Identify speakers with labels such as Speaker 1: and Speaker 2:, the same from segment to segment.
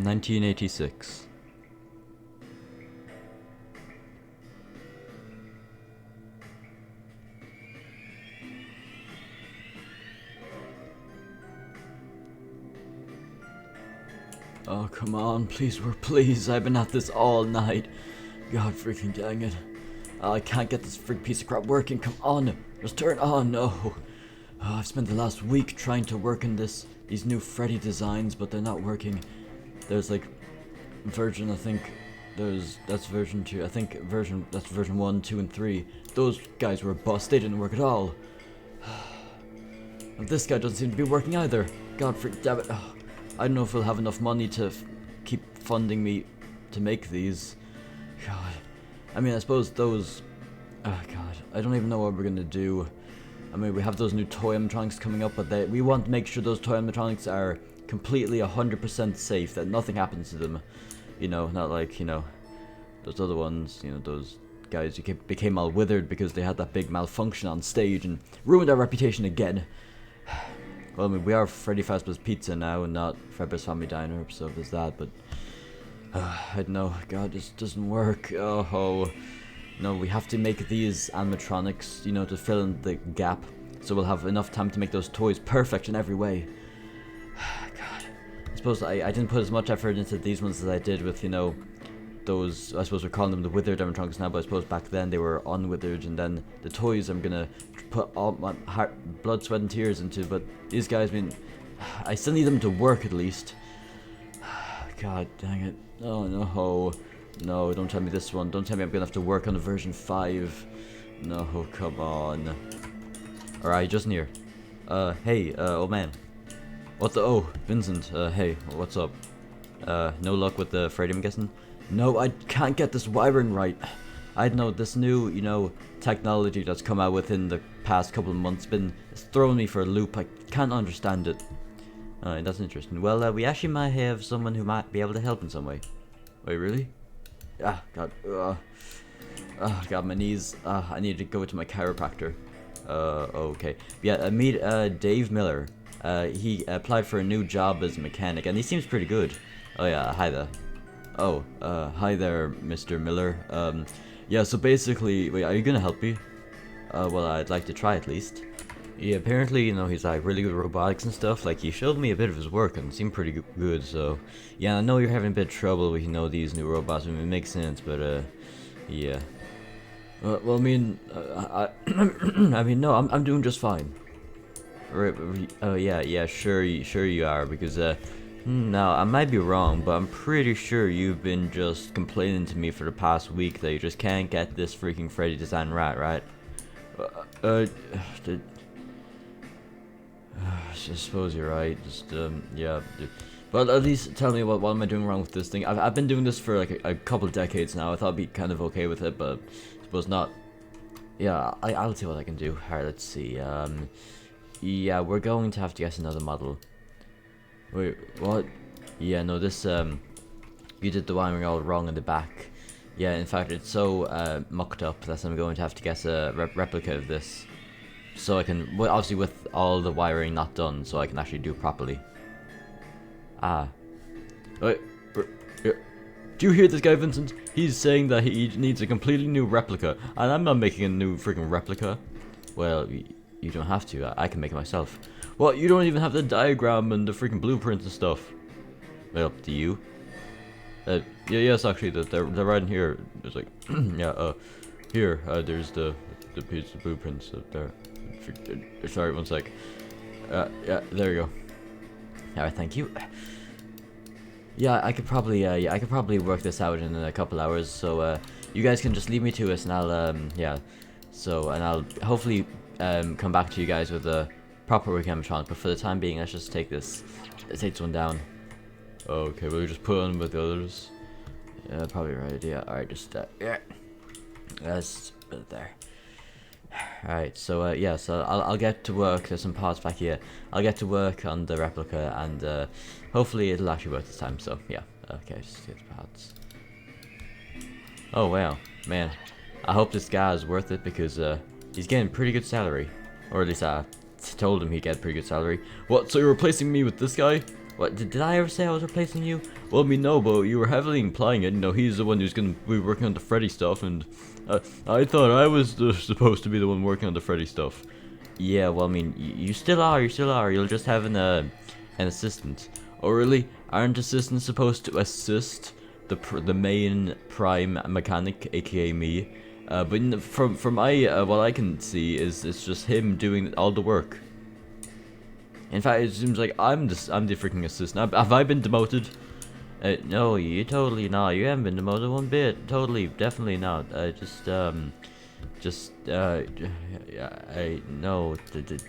Speaker 1: 1986. Oh, come on, please work, please. I've been at this all night. God freaking dang it. I can't get this freak piece of crap working. Come on, just turn on. No. I've spent the last week trying to work on these new Freddy designs, but they're not working. There's like version, I think that's version 2. I think that's version 1, 2, and 3. Those guys were a bust. They didn't work at all. And this guy doesn't seem to be working either. God freak damn it. Oh, I don't know if we'll have enough money to keep funding me to make these. God. I mean, I suppose those... Oh, God. I don't even know what we're gonna do. I mean, we have those new toy animatronics coming up, but we want to make sure those toy animatronics are completely 100% safe, that nothing happens to them. You know, not like, you know, those other ones, you know, those guys who became all withered because they had that big malfunction on stage and ruined our reputation again. Well, I mean, we are Freddy Fazbear's Pizza now and not Fredbear's Family Diner, so there's that, but... I don't know, God, this doesn't work. Oh, no, we have to make these animatronics, you know, to fill in the gap, so we'll have enough time to make those toys perfect in every way. God, I suppose I didn't put as much effort into these ones as I did with, you know, those, I suppose we're calling them the withered animatronics now, but I suppose back then they were unwithered, and then the toys I'm gonna put all my heart, blood, sweat, and tears into, but these guys, I mean, I still need them to work at least. God dang it. Oh no. No, don't tell me this one. Don't tell me I'm gonna have to work on the version 5. No, come on. Alright, just near. Hey, old man. What the? Oh, Vincent. Hey, what's up? No luck with the Freddy, I'm guessing? No, I can't get this wiring right. I don't know, this new, you know, technology that's come out within the past couple of months it's throwing me for a loop. I can't understand it. Alright, that's interesting. Well, we actually might have someone who might be able to help in some way. Wait, really? Ah, God. Oh, God, my knees. I need to go to my chiropractor. Okay. Yeah, meet, Dave Miller. He applied for a new job as a mechanic, and he seems pretty good. Oh, yeah, hi there. Oh, hi there, Mr. Miller. Yeah, so basically, wait, are you gonna help me? Well, I'd like to try at least. Yeah, apparently, you know, he's like really good at robotics and stuff. Like, he showed me a bit of his work and it seemed pretty good, so... Yeah, I know you're having a bit of trouble with, you know, these new robots. I mean, it makes sense, but, yeah. Well, I mean, I mean, no, I'm doing just fine. Right, yeah, sure you are, because, now, I might be wrong, but I'm pretty sure you've been just complaining to me for the past week that you just can't get this freaking Freddy design right? I suppose you're right. Just yeah. But at least tell me what am I doing wrong with this thing? I've been doing this for like a couple of decades now. I thought I'd be kind of okay with it, but I suppose not. Yeah, I'll see what I can do. Alright, let's see. Yeah, we're going to have to guess another model. Wait, what? Yeah, no, this you did the wiring all wrong in the back. Yeah, in fact, it's so mucked up that I'm going to have to guess a replica of this. So I can, well, obviously with all the wiring not done, so I can actually do it properly. Wait, do you hear this guy, Vincent? He's saying that he needs a completely new replica, and I'm not making a new freaking replica. Well, you don't have to, I can make it myself. Well, you don't even have the diagram and the freaking blueprints and stuff. Well, do you? Yes, actually, they're right in here. It's like, yeah, here, there's the piece of blueprints up there. Sorry, one sec. Yeah, there you go. Alright, thank you. Yeah, I could probably work this out in a couple hours, so, you guys can just leave me to it, and I'll, yeah. So, and I'll hopefully, come back to you guys with a proper working animatronic, but for the time being, let's just take this one down. Okay, we'll just put on with the others. Yeah, probably right, yeah. Alright, just, yeah. Let's put it there. Alright, so yeah, so I'll get to work. There's some parts back here. I'll get to work on the replica, and hopefully it'll actually work this time. So yeah, okay, just get the parts. Oh wow, man, I hope this guy is worth it, because he's getting pretty good salary, or at least I told him he'd get pretty good salary. What? So you're replacing me with this guy? What, did I ever say I was replacing you? Well, I mean, no, but you were heavily implying it. You know, he's the one who's gonna be working on the Freddy stuff, and I thought I was supposed to be the one working on the Freddy stuff. Yeah, well, I mean, you still are, You'll just have an assistant. Oh, really? Aren't assistants supposed to assist the main prime mechanic, aka me? But from my what I can see is it's just him doing all the work. In fact, it seems like I'm the freaking assistant. Have I been demoted? No, you totally not. You haven't been demoted one bit. Totally, definitely not. No,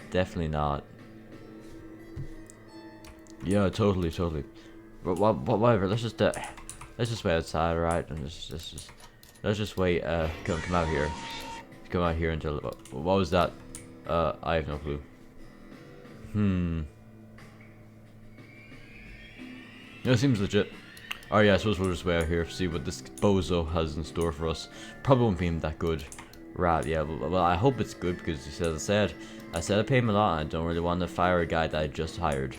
Speaker 1: definitely not. Yeah, totally. But whatever. Let's just wait outside, alright? And let's just wait. Come out here. Come out here until. What was that? I have no clue. Yeah, it seems legit. Alright, yeah, I suppose we'll just wait out here, see what this bozo has in store for us. Probably won't be that good. Right, yeah, well, I hope it's good, because as I said I pay him a lot, and I don't really want to fire a guy that I just hired.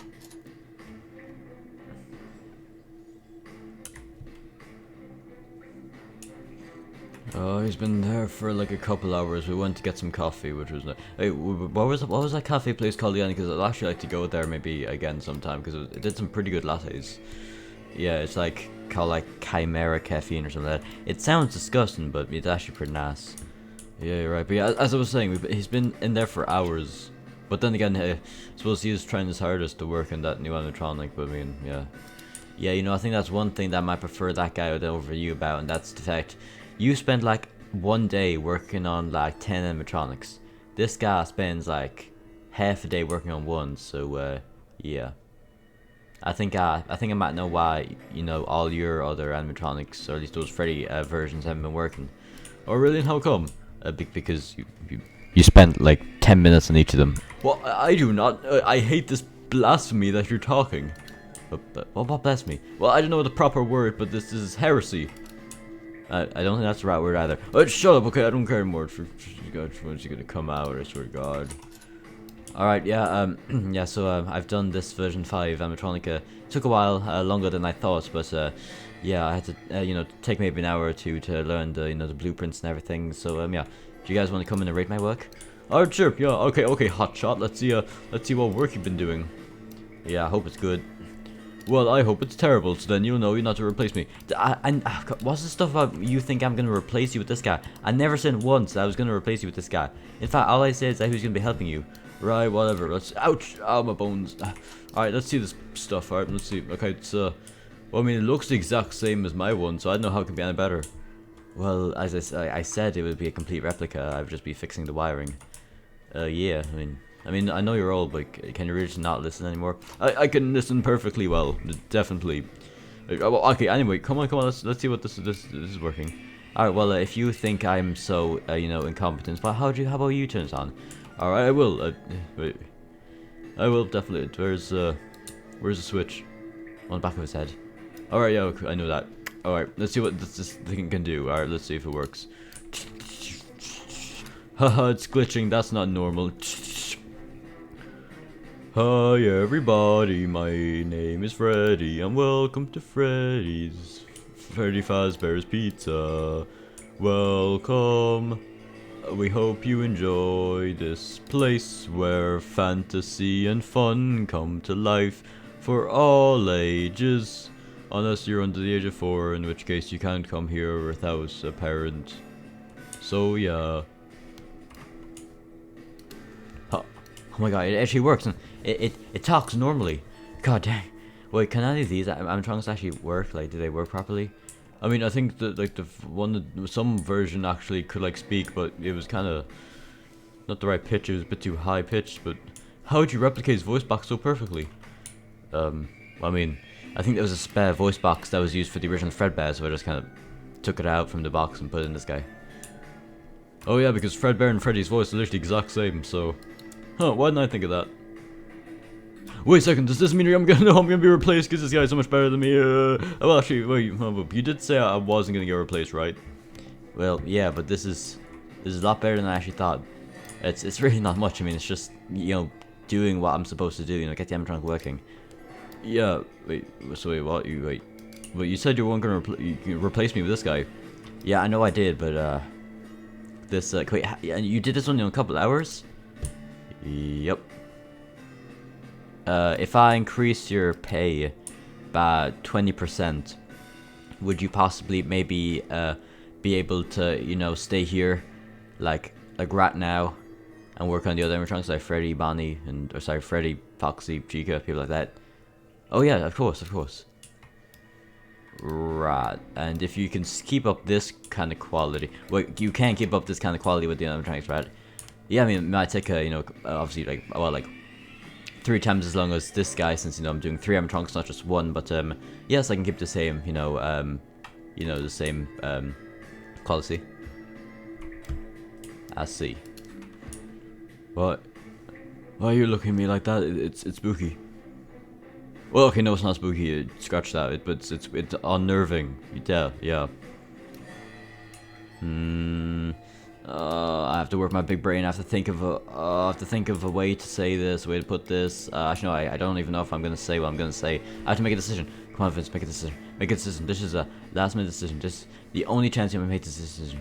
Speaker 1: Oh, he's been there for like a couple hours. We went to get some coffee, which was hey, what was that cafe place called again? Because I'd actually like to go there maybe again sometime because it did some pretty good lattes. Yeah, it's like called like Chimera Caffeine or something like that. It sounds disgusting, but it's actually pretty nice. Yeah, you're right. But yeah, as I was saying, he's been in there for hours. But then again, I suppose he was trying his hardest to work on that new animatronic. But I mean, yeah. Yeah, you know, I think that's one thing that I might prefer that guy over you about, and that's the fact you spent like one day working on like 10 animatronics. This guy spends like half a day working on one, so yeah. I think I might know why, you know, all your other animatronics, or at least those Freddy versions, haven't been working. Oh really? And how come? Because you spent like 10 minutes on each of them. Well, I do not. I hate this blasphemy that you're talking. What blasphemy? Well, I don't know the proper word, but this is heresy. I don't think that's the right word either. Oh, shut up, okay? I don't care anymore. When's he gonna come out? I swear to God. Alright, yeah, yeah, so I've done this version 5 animatronica. Took a while, longer than I thought, but yeah, I had to, you know, take maybe an hour or two to learn the, you know, the blueprints and everything. So yeah, do you guys want to come in and rate my work? Alright, sure, yeah, okay, hotshot. Let's see what work you've been doing. Yeah, I hope it's good. Well, I hope it's terrible, so then you'll know you're not to replace me. What's the stuff about you think I'm gonna replace you with this guy? I never said once that I was gonna replace you with this guy. In fact, all I said is that he was gonna be helping you. Right, whatever. Let's. Ouch! Ow, my bones. Alright, let's see this stuff. Alright, let's see. Okay, it's well, I mean, it looks the exact same as my one, so I don't know how it can be any better. Well, as I said, it would be a complete replica. I would just be fixing the wiring. Yeah. I mean, I know you're old, but can you really just not listen anymore? I can listen perfectly well, definitely. Okay, anyway, come on, let's see what this is working. Alright, well, if you think I'm so, you know, incompetent, but how about you turn it on? Alright, I will, wait. I will, definitely. Where's the switch? On the back of his head. Alright, yeah, okay, I know that. Alright, let's see what this thing can do. Alright, let's see if it works. Haha, it's glitching, that's not normal. Hi everybody, my name is Freddy, and welcome to Freddy Fazbear's Pizza. Welcome. We hope you enjoy this place where fantasy and fun come to life for all ages. Unless you're under the age of 4, in which case you can't come here without a parent. So yeah. Oh my god, it actually works. It talks normally. God dang. Wait, can any of these animatronics actually work? Like, do they work properly? I mean, I think that like some version actually could like speak, but it was kind of not the right pitch. It was a bit too high pitched. But how would you replicate his voice box so perfectly? I mean, I think there was a spare voice box that was used for the original Fredbear, so I just kind of took it out from the box and put it in this guy. Oh yeah, because Fredbear and Freddy's voice are literally the exact same. So, why didn't I think of that? Wait a second, does this mean I'm gonna be replaced because this guy's so much better than me? Well, actually, wait, you did say I wasn't gonna get replaced, right? Well, yeah, but this is a lot better than I actually thought. It's really not much. I mean, it's just, you know, doing what I'm supposed to do. You know, get the animatronic working. Yeah, wait, so wait, what? Well, you said you weren't gonna you replace me with this guy. Yeah, I know I did, but, this, wait, yeah, you did this only in a couple hours? Yep. If I increase your pay by 20%, would you possibly maybe, be able to, you know, stay here, like right now, and work on the other animatronics, like Freddy, Bonnie, and, or sorry, Freddy, Foxy, Chica, people like that? Oh yeah, of course, of course. Right, and if you can keep up this kind of quality, well, you can keep up this kind of quality with the animatronics, right? Yeah, I mean, it might take you know, obviously, like, well, like 3 times as long as this guy, since, you know, I'm doing 3 animatronics, not just 1. But yes, I can keep the same, you know, the same quality. I see. What? Why are you looking at me like that? It's spooky. Well, okay, no, it's not spooky. Scratch that. But it's unnerving. Yeah. I have to work my big brain. I have to think of a way to say this, a way to put this. Actually, no, I don't even know if I'm gonna say what I'm gonna say. I have to make a decision. Come on, Vince, make a decision. Make a decision. This is a last-minute decision. This is the only chance you can make this decision.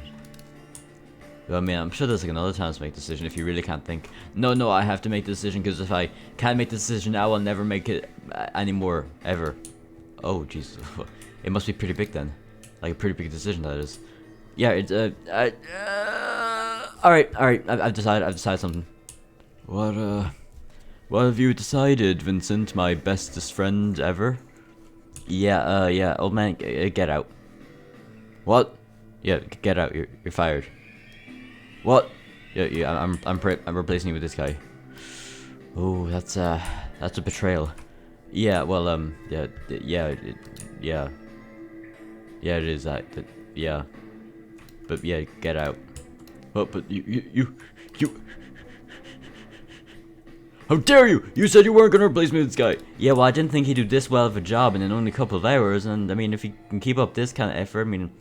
Speaker 1: Well, I mean, I'm sure there's like another chance to make a decision if you really can't think. No, I have to make the decision, because if I can't make the decision now, I'll never make it anymore, ever. Oh, Jesus. It must be pretty big then. Like a pretty big decision, that is. Yeah, it's, alright, I've decided something. What have you decided, Vincent, my bestest friend ever? Yeah, old man, get out. What? Yeah, get out, you're fired. What? Yeah, I'm replacing you with this guy. Oh, that's a betrayal. Yeah, well, yeah, it is, yeah. But yeah, get out. Oh, but you... How dare you! You said you weren't gonna replace me with this guy! Yeah, well, I didn't think he'd do this well of a job in only a couple of hours, and I mean, if he can keep up this kind of effort, I mean,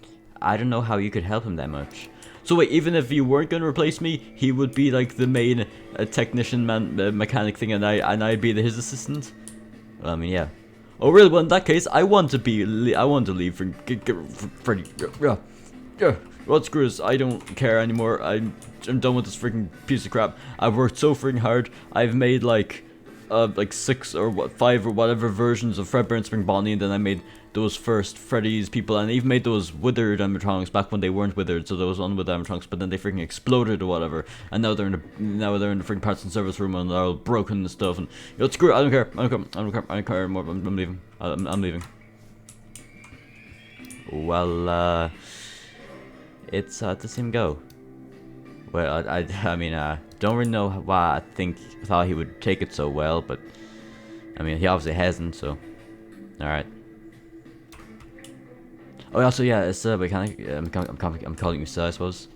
Speaker 1: I don't know how you could help him that much. So wait, even if you weren't gonna replace me, he would be like the main technician mechanic thing, and I'd be his assistant? Well, I mean, yeah. Oh really? Well, in that case, I want to leave for Freddy. Yeah. Well, screw this. I don't care anymore. I'm done with this freaking piece of crap. I've worked so freaking hard. I've made like 6 or 5 or whatever versions of Fredbear Spring Bonnie, and then I made those first Freddy's people, and I even made those withered animatronics back when they weren't withered, so those unwithered animatronics, but then they freaking exploded or whatever, and now they're in the freaking parts and service room, and they're all broken and stuff, and you know, screw it. I don't care anymore. I'm leaving. I'm leaving. Well, it's the same go. Well, I mean, don't really know why thought he would take it so well, but I mean, he obviously hasn't, so alright. Oh, also, yeah, it's mechanic. I'm calling you sir, I suppose.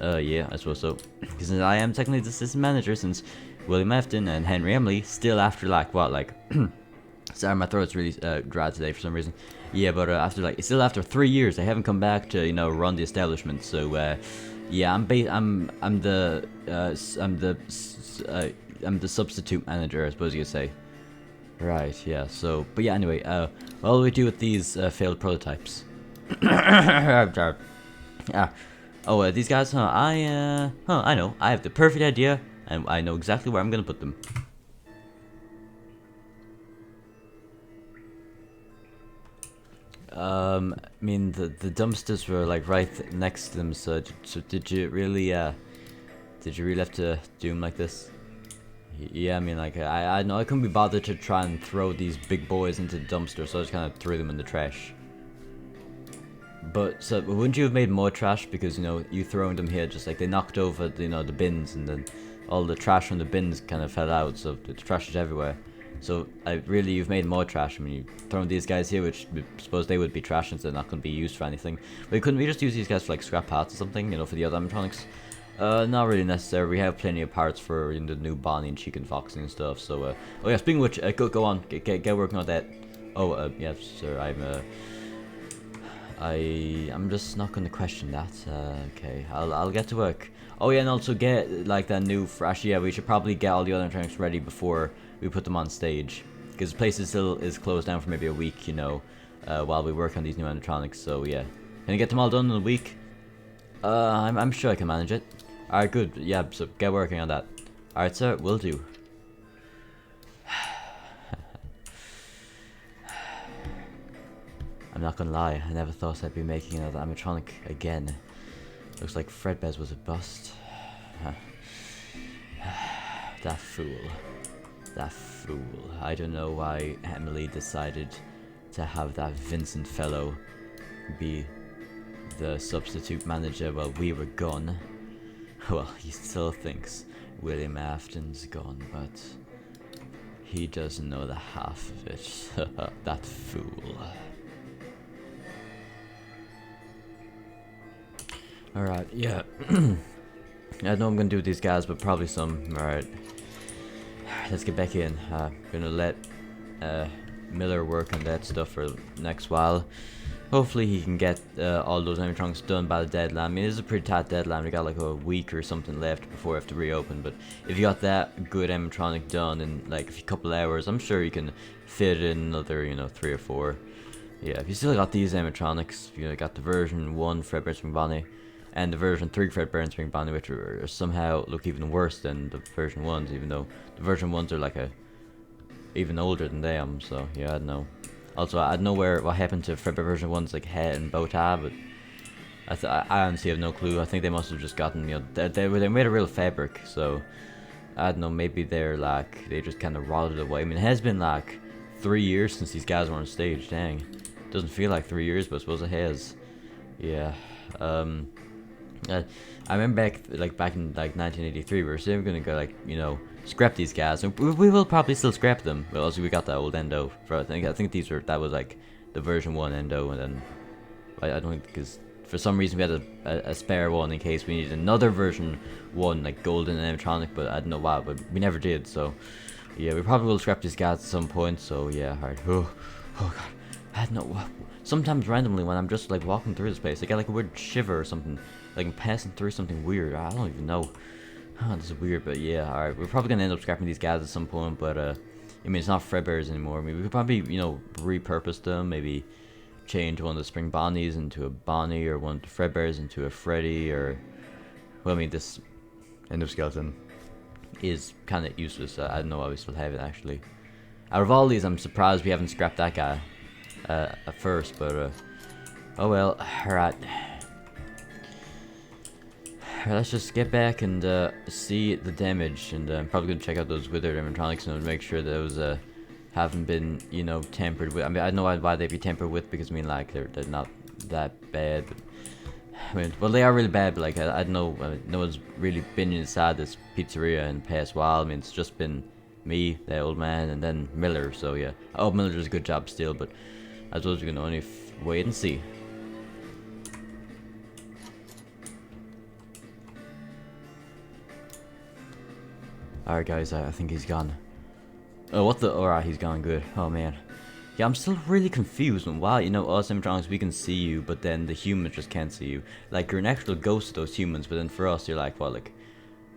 Speaker 1: Yeah, I suppose so. Because I am technically the assistant manager, since William Afton and Henry Emily still after sorry, my throat's really dry today for some reason. Yeah, but still after 3 years, they haven't come back to, you know, run the establishment. So yeah, I'm the substitute manager, I suppose you could say. Right, yeah. So, but yeah, anyway, what do we do with these failed prototypes? Oh, these guys, huh? I know. I have the perfect idea, and I know exactly where I'm gonna put them. I mean, the dumpsters were like right next to them. So did you really have to do them like this? Yeah, I mean, like I know I couldn't be bothered to try and throw these big boys into the dumpster, so I just kind of threw them in the trash. But so wouldn't you have made more trash, because, you know, you throwing them here, just like they knocked over, you know, the bins, and then all the trash from the bins kind of fell out, so the trash is everywhere. So you've made more trash. I mean, you've thrown these guys here, which I suppose they would be trash since they're not going to be used for anything. But couldn't we just use these guys for like scrap parts or something, you know, for the other animatronics? Not really necessary. We have plenty of parts for, you know, the new Bonnie and Chicken Fox and stuff. So oh yeah, speaking of which, go on, get working on that. Oh yeah, sir, I'm just not going to question that. Okay, I'll get to work. Oh yeah, and also get like that new actually, yeah, we should probably get all the other animatronics ready before we put them on stage. because the place is closed down for maybe a week, you know, while we work on these new animatronics. So yeah, can I get them all done in a week? I'm sure I can manage it. Alright, good. Yeah, so get working on that. Alright, sir, will do. I'm not gonna lie, I never thought I'd be making another animatronic again. Looks like Fredbear's was a bust. That fool. That fool. I don't know why Emily decided to have that Vincent fellow be the substitute manager while we were gone. Well, he still thinks William Afton's gone, but he doesn't know the half of it. That fool. Alright, yeah. I know I'm gonna do with these guys, but probably some. Alright. Let's get back in. Gonna let Miller work on that stuff for the next while. Hopefully he can get all those animatronics done by the deadline. I mean, this is a pretty tight deadline. We got like a week or something left before we have to reopen. But if you got that good animatronic done in like a couple hours, I'm sure you can fit in another, you know, 3 or 4. Yeah, if you still got these animatronics, you know, got the version 1 Fredbear Spring Bonnie and the version 3 Fredbear and Spring Bonnie, which are somehow look even worse than the version 1s, even though the version 1s are like even older than they am. So yeah, I don't know. Also, I don't know what happened to Fredbear version 1's like head and bow tie, but I honestly have no clue. I think they must have just gotten, you know, they made a real fabric, so I don't know. Maybe they just kind of rotted away. I mean, it has been like 3 years since these guys were on stage. Dang, doesn't feel like 3 years, but I suppose it has. Yeah. I remember back in like 1983, we were still gonna go like, you know, scrap these guys, and we will probably still scrap them. Well, also we got that old Endo. For I think that was like the version 1 Endo, and then I don't think, because for some reason we had a spare one in case we needed another version 1 like golden animatronic, but I don't know why, but we never did. So yeah, we probably will scrap these guys at some point. So yeah, alright. Oh god, I don't know. Sometimes randomly when I'm just like walking through this place, I get like a weird shiver or something. Like I'm passing through something weird. I don't even know. This is weird, but yeah, alright. We're probably gonna end up scrapping these guys at some point, but I mean, it's not Fredbears anymore. I mean, we could probably, you know, repurpose them. Maybe change one of the Spring Bonnies into a Bonnie, or one of the Fredbears into a Freddy, or well, I mean, this endoskeleton is kind of useless. I don't know why we still have it actually. Out of all these, I'm surprised we haven't scrapped that guy at first, but oh well. Alright. Let's just get back and see the damage, and I'm probably gonna check out those withered animatronics and make sure those haven't been, you know, tampered with. I mean, I know why they'd be tampered with, because I mean, like they're not that bad. But, I mean, well, they are really bad, but like I don't know, no one's really been inside this pizzeria in the past while. I mean, it's just been me, that old man, and then Miller. So yeah, oh, Miller does a good job still, but I suppose we can only wait and see. Alright guys, I think he's gone. Oh, what the? Alright, he's gone, good. Oh man. Yeah, I'm still really confused on why, you know, us animatronics, we can see you, but then the humans just can't see you. Like, you're an actual ghost of those humans, but then for us, you're like, what, like,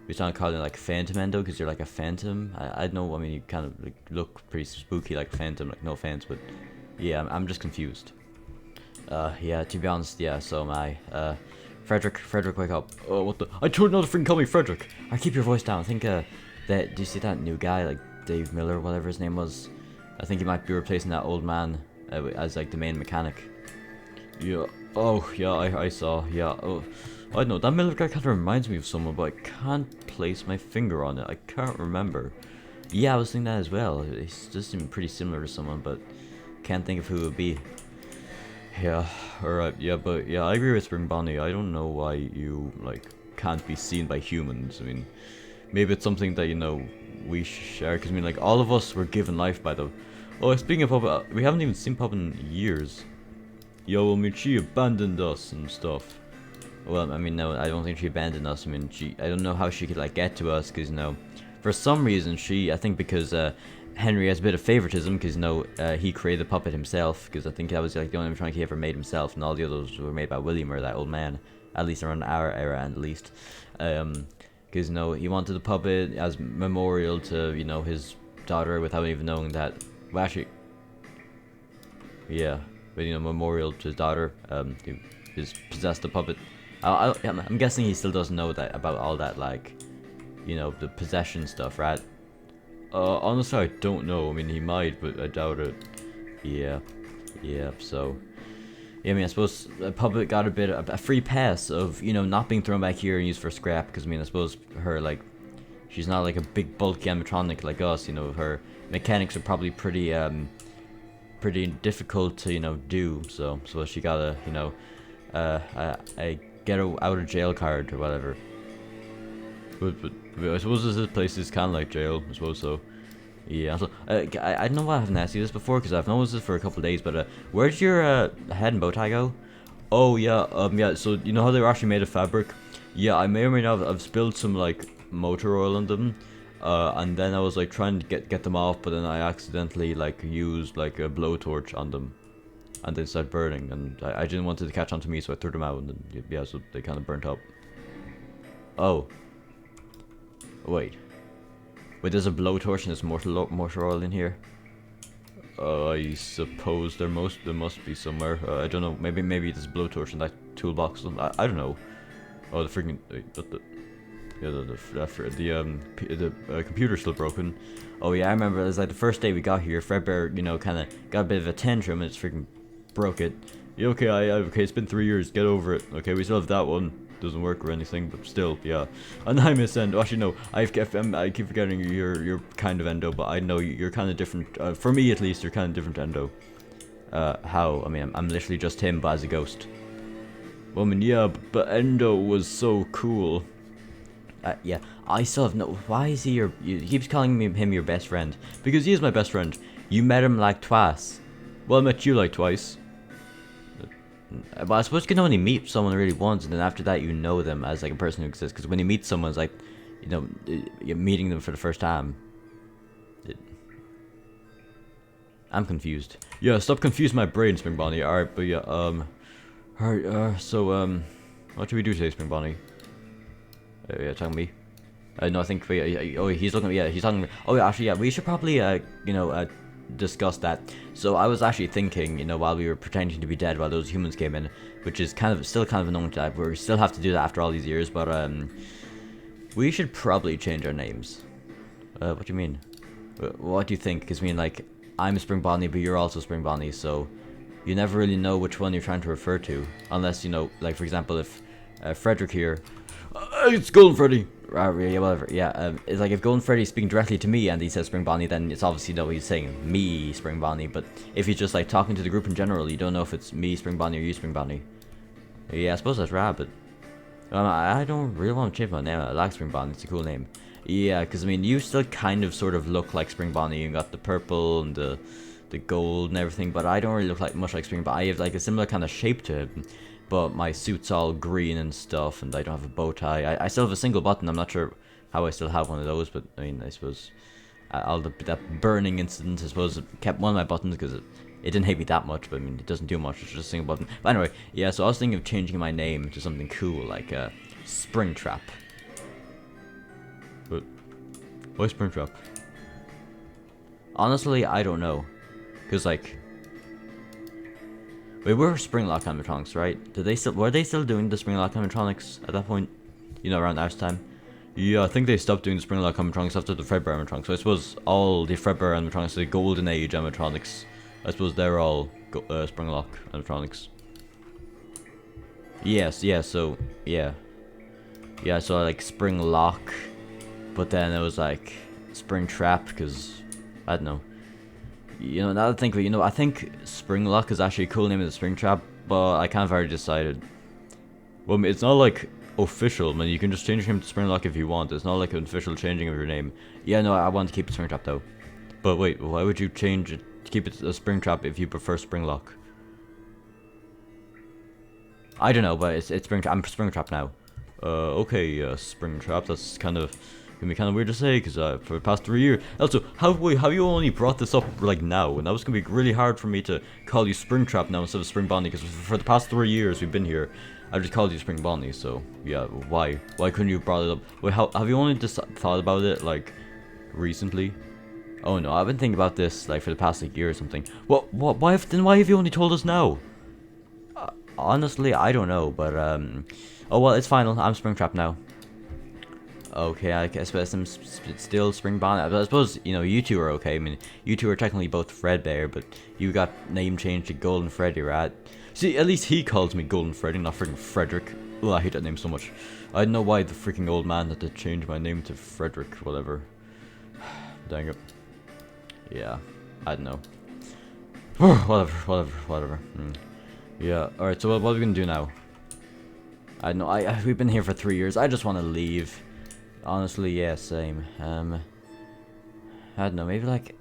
Speaker 1: we start calling it like Phantom Endo, because you're like a phantom. I know, I mean, you kind of like, look pretty spooky like Phantom, like, no offense, but yeah, I'm just confused. Yeah, to be honest, yeah, so am I. Frederick, wake up. Oh, what the? I told you not to freaking call me Frederick. I keep your voice down. I think, do you see that new guy, like Dave Miller, whatever his name was? I think he might be replacing that old man as like the main mechanic. Yeah. Oh, yeah. I saw. Yeah. Oh, I don't know. That Miller guy kind of reminds me of someone, but I can't place my finger on it. I can't remember. Yeah, I was thinking that as well. He just seemed pretty similar to someone, but can't think of who it would be. Yeah. Alright. Yeah, but yeah, I agree with Spring Bonnie. I don't know why you like can't be seen by humans. I mean, maybe it's something that, you know, we share, because I mean, like, all of us were given life by the... Oh, speaking of Papa, we haven't even seen Papa in years. Yo, I mean, she abandoned us and stuff. Well, I mean, no, I don't think she abandoned us. I mean, I don't know how she could, like, get to us, because, you know, for some reason, I think because, Henry has a bit of favoritism, because, you know, he created the puppet himself, because I think that was, like, the only animatronic he ever made himself, and all the others were made by William, or that old man, at least around our era, at least. Because, you know, he wanted the puppet as memorial to, you know, his daughter, without even knowing that Well, actually, yeah, but you know, memorial to his daughter, who is possessed a puppet. I'm guessing he still doesn't know that about all that, like, you know, the possession stuff, right? Honestly, I don't know. I mean, he might, but I doubt it. Yeah, yeah. So, yeah, I mean, I suppose the puppet got a free pass of, you know, not being thrown back here and used for scrap. Because I mean, I suppose her, like, she's not like a big bulky animatronic like us. You know, her mechanics are probably pretty difficult to, you know, do. So she got a, you know, a get out of jail card or whatever. But I suppose this place is kind of like jail. I suppose so. Yeah. So I don't know why I haven't asked you this before, because I've noticed this for a couple of days. But where'd your head and bow tie go? Oh yeah. Yeah. So you know how they were actually made of fabric? Yeah. I may or may not have spilled some like motor oil on them. And then I was like trying to get them off, but then I accidentally like used like a blowtorch on them, and they started burning, and I didn't want it to catch on to me, so I threw them out, and then yeah, so they kind of burnt up. Oh. Wait, there's a blowtorch and there's motor oil in here. I suppose there must be somewhere. I don't know. Maybe there's a blowtorch in that toolbox. I don't know. Oh, the freaking the computer's still broken. Oh yeah, I remember. It was like the first day we got here. Fredbear, you know, kind of got a bit of a tantrum and it's freaking broke it. Yeah, okay, okay. It's been 3 years. Get over it. Okay, we still have that one. Doesn't work or anything, but still, yeah. And I miss Endo. Actually, no, I keep forgetting you're kind of Endo, but I know you're kind of different. For me, at least, you're kind of different Endo. How? I mean, I'm literally just him, but as a ghost. Well, I mean, yeah, but Endo was so cool. Yeah, I still have no. Why is he he keeps calling him your best friend? Because he is my best friend. You met him like twice. Well, I met you like twice. But I suppose you can only meet someone really once, and then after that you know them as like a person who exists. Because when you meet someone, it's like, you know, you're meeting them for the first time. I'm confused. Yeah, stop confusing my brain, Spring Bonnie. Alright, but yeah, alright, so, what do we do today, Spring Bonnie? Yeah, talking to me. No, I think, oh, he's looking at me, yeah, he's talking to me. Oh, yeah, actually, yeah, we should probably, you know, discuss that. So I was actually thinking, you know, while we were pretending to be dead while those humans came in, which is still kind of annoying that we still have to do that after all these years, but we should probably change our names. What do you mean? What do you think? Because I mean, like, I'm Spring Bonnie, but you're also Spring Bonnie, so you never really know which one you're trying to refer to, unless, you know, like for example, if Frederick here, it's Golden Freddy. Yeah, whatever. Yeah, it's like if Golden Freddy's speaking directly to me and he says Spring Bonnie, then it's obviously no, he's saying me, Spring Bonnie. But if he's just like talking to the group in general, you don't know if it's me, Spring Bonnie, or you, Spring Bonnie. Yeah, I suppose that's right, but I don't really want to change my name. I like Spring Bonnie; it's a cool name. Yeah, because I mean, you still kind of sort of look like Spring Bonnie. You got the purple and the gold and everything, but I don't really look like much like Spring Bonnie. I have like a similar kind of shape to him. But my suit's all green and stuff, and I don't have a bow tie. I still have a single button. I'm not sure how I still have one of those, but I mean, I suppose that burning incident, I suppose, kept one of my buttons because it didn't hate me that much. But I mean, it doesn't do much. It's just a single button. But anyway, yeah. So I was thinking of changing my name to something cool like Springtrap. But why Springtrap? Honestly, I don't know, cause like. Wait, we were Springlock animatronics, right? Were they still doing the Springlock animatronics at that point? You know, around our time? Yeah, I think they stopped doing the Springlock animatronics after the Fredbear animatronics. So I suppose all the Fredbear animatronics, the Golden Age animatronics, I suppose they're all Springlock animatronics. Yes, yeah, so, yeah. Yeah, so like Springlock, but then it was like Springtrap, because, I don't know. You know, now that I think of it, you know, I think Springlock is actually a cool name of the Springtrap, but I kind of already decided. Well, it's not like official, man. You can just change your name to Springlock if you want. It's not like an official changing of your name. Yeah, no, I want to keep it Springtrap though. But wait, why would you change it to keep it a Springtrap if you prefer Springlock? I don't know, but it's Springtrap. I'm Springtrap now. Okay, Springtrap. That's kind of gonna be kind of weird to say, because for the past 3 years. Also, how you only brought this up like now? And that was gonna be really hard for me to call you Springtrap now instead of Spring Bonnie, because for the past 3 years we've been here, I've just called you Spring Bonnie. So yeah, why couldn't you brought it up? Wait, have you only just thought about it like recently? Oh no, I've been thinking about this like for the past like year or something. What? Why have you only told us now? Honestly, I don't know, but oh well, it's final. I'm Springtrap now. Okay, I guess I'm still Spring Bonnet. I suppose, you know, you two are okay. I mean, you two are technically both Fredbear, but you got name changed to Golden Freddy, right? See, at least he calls me Golden Freddy, not freaking Frederick. Oh, I hate that name so much. I don't know why the freaking old man had to change my name to Frederick, whatever. Dang it. Yeah, I don't know. whatever. Yeah, alright, so what are we gonna do now? I don't know, we've been here for 3 years. I just want to leave. Honestly, yeah, same. I don't know, maybe like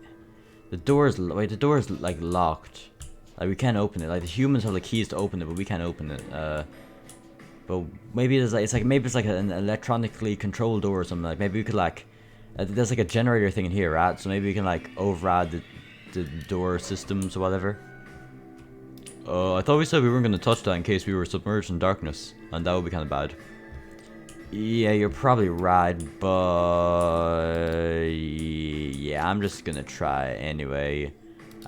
Speaker 1: the door's like locked. Like we can't open it. Like the humans have the keys to open it, but we can't open it. But maybe it's like an electronically controlled door or something. Like maybe we could like there's like a generator thing in here, right? So maybe we can like override the door systems or whatever. I thought we said we weren't gonna touch that in case we were submerged in darkness, and that would be kind of bad. Yeah, you're probably right, but yeah, I'm just gonna try anyway.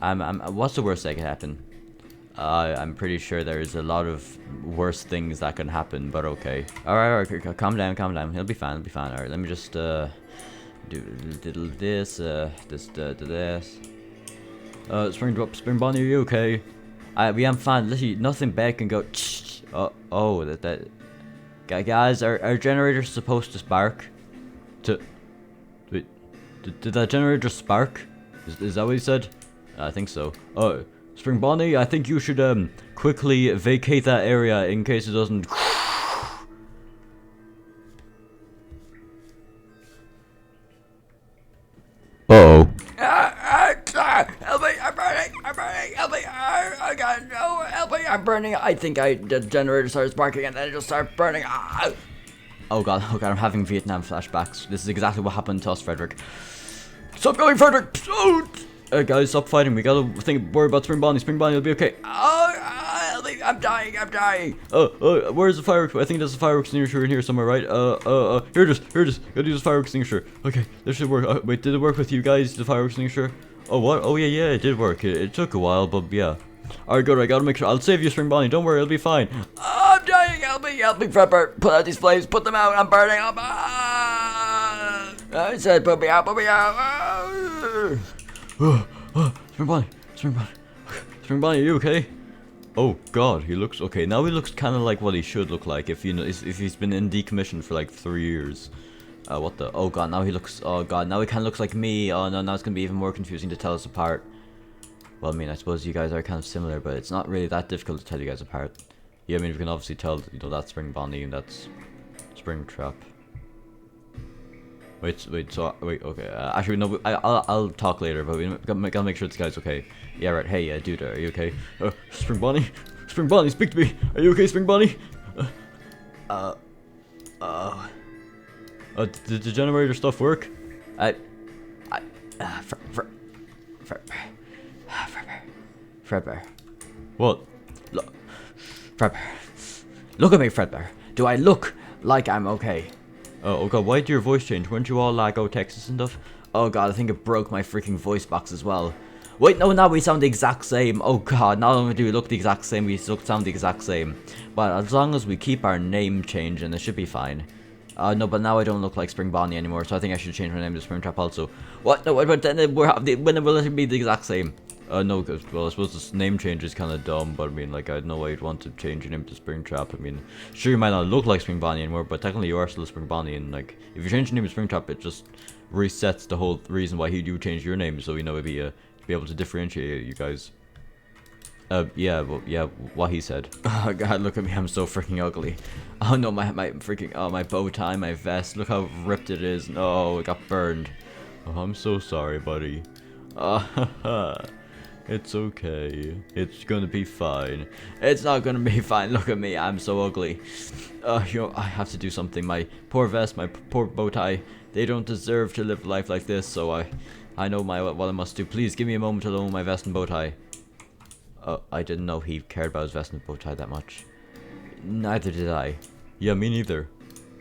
Speaker 1: What's the worst that can happen? I'm pretty sure there's a lot of worse things that can happen, but okay. Alright, calm down. It'll be fine, Alright, let me just do this, this. Spring Bonnie, are you okay? We am fine. Literally, nothing bad can go. Guys, are generators supposed to spark? Wait, did that generator just spark? Is that what he said? I think so. Oh, Spring Bonnie, I think you should quickly vacate that area in case it doesn't. Uh-oh. Help me, I'm burning, help me, I got no, help me, I'm burning. I think the generator started sparking and then it just started burning. Oh god, I'm having Vietnam flashbacks. This is exactly what happened to us, Frederick. Stop going, Frederick! Guys, stop fighting. We gotta worry about Spring Bonnie. Spring Bonnie will be okay. Help me, I'm dying. Where's the fireworks? I think there's a fireworks extinguisher in here somewhere, right? Here it is. Gotta use the fireworks extinguisher. Okay, this should work. Wait, did it work with you guys, the fireworks extinguisher? Oh, what? Oh, yeah, it did work. It took a while, but yeah. Alright, good. I gotta make sure. I'll save you, Spring Bonnie. Don't worry, it'll be fine. I'm dying. Help me, Fredbear. Put out these flames. Put them out. I'm burning up. I said, put me out. Spring Bonnie, are you okay? Oh God, he looks okay. Now he looks kind of like what he should look like if if he's been in decommission for like 3 years. What the? Oh God, now he looks. Oh God, now he kind of looks like me. Oh no, now it's gonna be even more confusing to tell us apart. Well, I mean, I suppose you guys are kind of similar, but it's not really that difficult to tell you guys apart. Yeah, I mean, we can obviously tell, you know, that's Spring Bonnie and that's Springtrap. Wait, okay. Actually, no, I'll talk later, but we gotta make sure this guy's okay. Yeah, right. Hey, dude, are you okay? Spring Bonnie, speak to me. Are you okay, Spring Bonnie? Did the generator stuff work? Fredbear. What? Fredbear. Look at me, Fredbear. Do I look like I'm okay? Oh God, why did your voice change? Weren't you all like, oh, Texas and stuff? Oh God, I think it broke my freaking voice box as well. Wait, no, now we sound the exact same. Oh God, not only do we look the exact same, we sound the exact same. But as long as we keep our name changing, it should be fine. No, but now I don't look like Spring Bonnie anymore, so I think I should change my name to Springtrap also. What? No, but then when will it be the exact same? No, cause, well, I suppose this name change is kind of dumb, but I mean, like, I don't know why you'd want to change your name to Springtrap. I mean, sure, you might not look like Spring Bonnie anymore, but technically you are still Spring Bonnie, and, like, if you change your name to Springtrap, it just resets the whole reason why you change your name, so, you know, it'd be able to differentiate you guys. Yeah, well, yeah, what he said. Oh God, look at me, I'm so freaking ugly. Oh no, my freaking, oh, my bow tie, my vest, look how ripped it is. No, it got burned. Oh, I'm so sorry, buddy. It's okay. It's gonna be fine. It's not gonna be fine. Look at me. I'm so ugly. You know, I have to do something. My poor vest, my poor bow tie. They don't deserve to live life like this. So I know what I must do. Please give me a moment to loan my vest and bow tie. I didn't know he cared about his vest and bow tie that much. Neither did I. Yeah, me neither.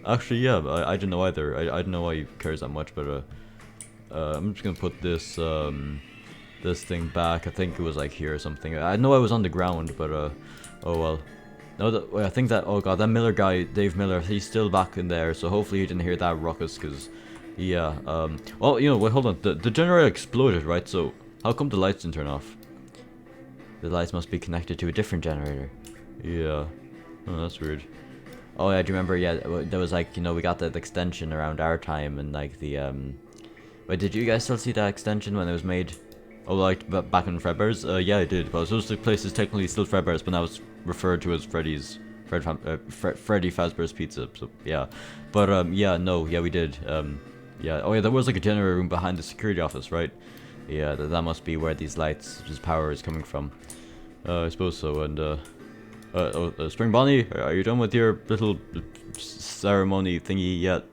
Speaker 1: Actually, yeah, I didn't know either. I didn't know why he cares that much, but I'm just gonna put this, this thing back. I think it was like here or something. I know I was on the ground, but, oh well. No, wait, I think that, oh god, that Miller guy, Dave Miller, he's still back in there, so hopefully he didn't hear that ruckus, because, yeah, well, you know, wait, hold on, the generator exploded, right, so, how come the lights didn't turn off? The lights must be connected to a different generator. Yeah, oh, that's weird. Oh yeah, do you remember, yeah, there was like, you know, we got that extension around our time, and like the, wait, did you guys still see that extension when it was made? Oh, like, back in Fredbear's? Yeah, I did, well, those place is technically still Fredbear's, but now it's referred to as Freddy Fazbear's Pizza, so, yeah. But, yeah, no, yeah, we did, yeah, oh yeah, there was like a generator room behind the security office, right? Yeah, that must be where these lights, this power is coming from. I suppose so, and, Spring Bonnie, are you done with your little ceremony thingy yet?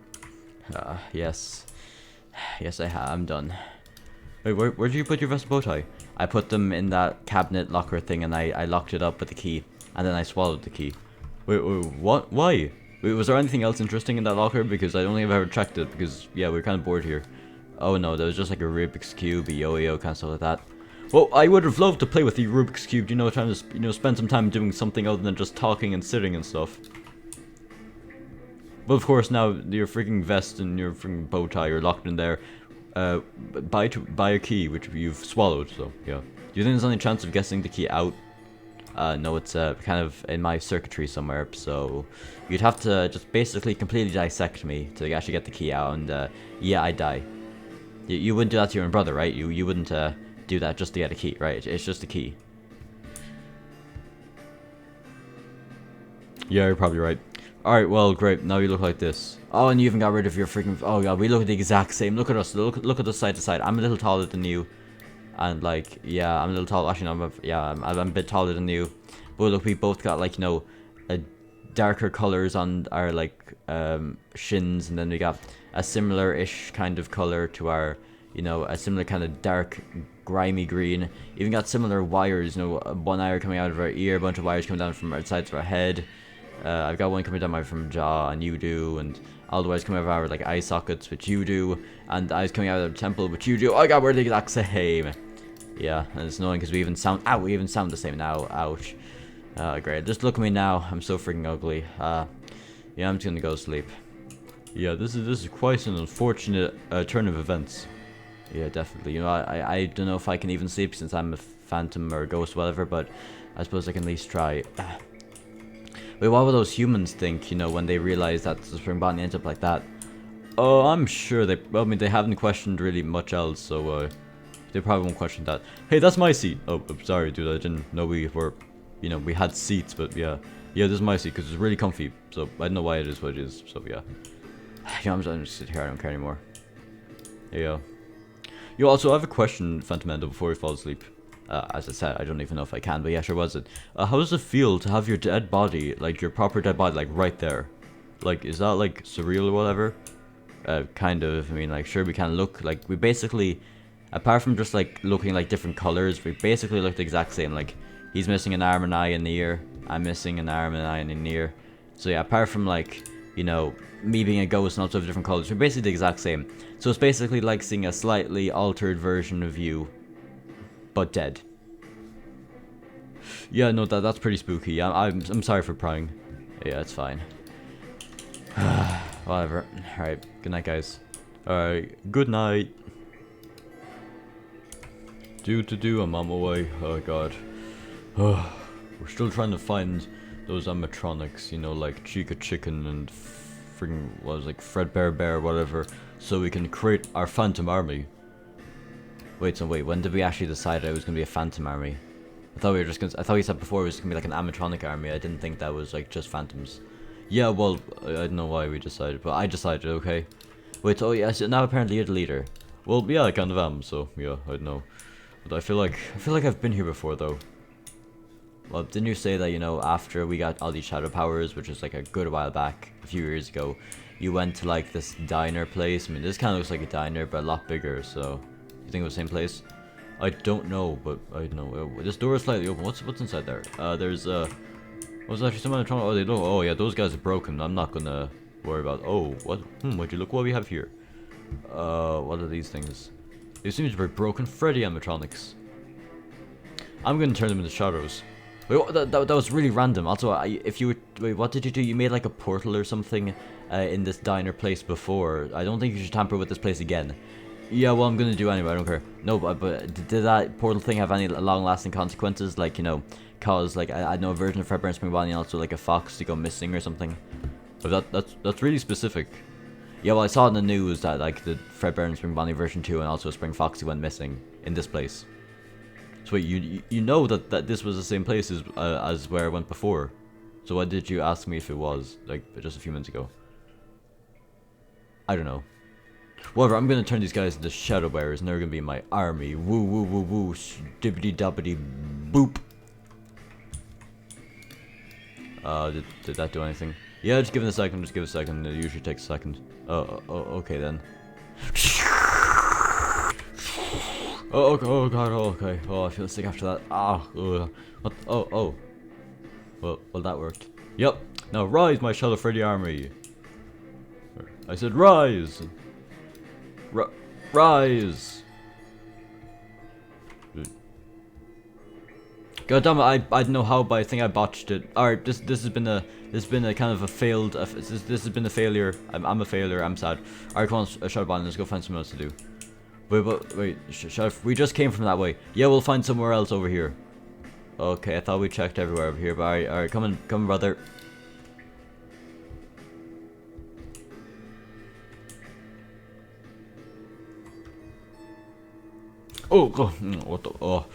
Speaker 1: Yes. Yes, I'm done. Wait, where did you put your vest and bow tie? I put them in that cabinet locker thing, and I locked it up with the key, and then I swallowed the key. Wait, what? Why? Wait, was there anything else interesting in that locker? Because I don't think I've ever checked it, because, yeah, we're kind of bored here. Oh no, there was just like a Rubik's Cube, a yo-yo, kind of stuff like that. Well, I would have loved to play with the Rubik's Cube, you know, trying to, you know, spend some time doing something other than just talking and sitting and stuff. But of course, now your freaking vest and your freaking bow tie are locked in there. By a key, which you've swallowed, so, yeah. Do you think there's any chance of guessing the key out? No, it's, kind of in my circuitry somewhere, so you'd have to just basically completely dissect me to actually get the key out, and, yeah, I'd die. You wouldn't do that to your own brother, right? You wouldn't, do that just to get a key, right? It's just a key. Yeah, you're probably right. Alright, well, great. Now you look like this. Oh, and you even got rid of your freaking... Oh, god, we look the exact same. Look at us. Look at us side to side. I'm a little taller than you. And, like, yeah, I'm a little tall. Actually, no, I'm a bit taller than you. But look, we both got, like, you know, darker colors on our, like, shins. And then we got a similar-ish kind of color to our, you know, a similar kind of dark, grimy green. Even got similar wires, you know, one wire coming out of our ear, a bunch of wires coming down from our sides of our head. I've got one coming down from jaw, and you do, and all the wires coming out of our, like, eye sockets, which you do, and eyes coming out of the temple, which you do. Oh god, we're the exact same. Yeah, and it's annoying because we even sound, ow, we even sound the same now, ouch. Great, just look at me now, I'm so freaking ugly. Yeah, I'm just gonna go to sleep. Yeah, this is quite an unfortunate turn of events. Yeah, definitely. You know, I don't know if I can even sleep since I'm a phantom or a ghost, whatever, but I suppose I can at least try. Wait, what will those humans think, you know, when they realize that the Spring Bonnie ends up like that? Oh, I'm sure they, well, I mean, they haven't questioned really much else, so, they probably won't question that. Hey, that's my seat! Oh, I'm sorry, dude, I didn't know we were, you know, we had seats, but yeah. Yeah, this is my seat, because it's really comfy, so I don't know why it is what it is, so yeah. You know, I'm just gonna sit here, I don't care anymore. There you go. Yo, also, I have a question, Phantomendo, before we fall asleep. As I said, I don't even know if I can, but yeah, sure was it. How does it feel to have your dead body, like your proper dead body, like right there? Like, is that like surreal or whatever? Kind of, I mean, like, sure, we can look, like, we basically, apart from just like looking like different colors, we basically look the exact same. Like, he's missing an arm, an eye, and an ear. I'm missing an arm, an eye, and an ear. So yeah, apart from like, you know, me being a ghost and all sorts of different colors, we're basically the exact same. So it's basically like seeing a slightly altered version of you, but dead. Yeah, no, that's pretty spooky. I'm sorry for prying. Yeah, it's fine. Whatever. Alright, good night, guys. Alright, good night. I'm on my way. Oh god. We're still trying to find those animatronics, you know, like Chica Chicken and freaking, what was it, like Fredbear Bear, whatever, so we can create our Phantom Army. Wait, when did we actually decide it was gonna be a Phantom Army? I thought we were just gonna, I thought you said before it was gonna be like an animatronic army. I didn't think that was like just phantoms. Yeah, well, I don't know why we decided, but I decided, okay. Wait, oh yeah, so now apparently you're the leader. Well, yeah, I kind of am, so yeah, I don't know. But I feel like I've been here before though. Well, didn't you say that, you know, after we got all these shadow powers, which was like a good while back, a few years ago, you went to like this diner place? I mean, this kind of looks like a diner, but a lot bigger, so... You think it was the same place? I don't know, but I don't know. This door is slightly open. What's inside there? There's was actually someone trying to, oh, they don't, oh yeah, those guys are broken. I'm not gonna worry about, oh, what, would you look what we have here? What are these things? They seem to be broken Freddy animatronics. I'm gonna turn them into shadows. Wait, that was really random. Also, if you were... Wait, what did you do? You made like a portal or something in this diner place before. I don't think you should tamper with this place again. Yeah, well, I'm gonna do anyway, I don't care. No, but did that portal thing have any long-lasting consequences? Like, you know, cause, like, I know a version of Fredbear and Spring Bonnie and also, like, a fox to go missing or something. But that's really specific. Yeah, well, I saw in the news that, like, the Fredbear and Spring Bonnie version 2 and also Spring Foxy went missing in this place. So wait, you know that this was the same place as where I went before. So why did you ask me if it was, like, just a few minutes ago? I don't know. Whatever, I'm gonna turn these guys into shadow bearers and they're gonna be my army. Woo woo woo woo, dibbity dobbity boop. Did that do anything? Yeah, just give it a second, just give it a second. It usually takes a second. Oh, okay then. Oh god, okay. Oh, I feel sick after that. What? Oh. Well, that worked. Yep. Now rise, my Shadow Freddy army. I said rise. Rise. God damn it! I don't know how, but I think I botched it. All right, this has been a kind of a failed. This has been a failure. I'm a failure. I'm sad. All right, come on, Shadow Bonnie, let's go find something else to do. Wait, we just came from that way. Yeah, we'll find somewhere else over here. Okay, I thought we checked everywhere over here, but alright, come on, brother. Oh, what the? Oh,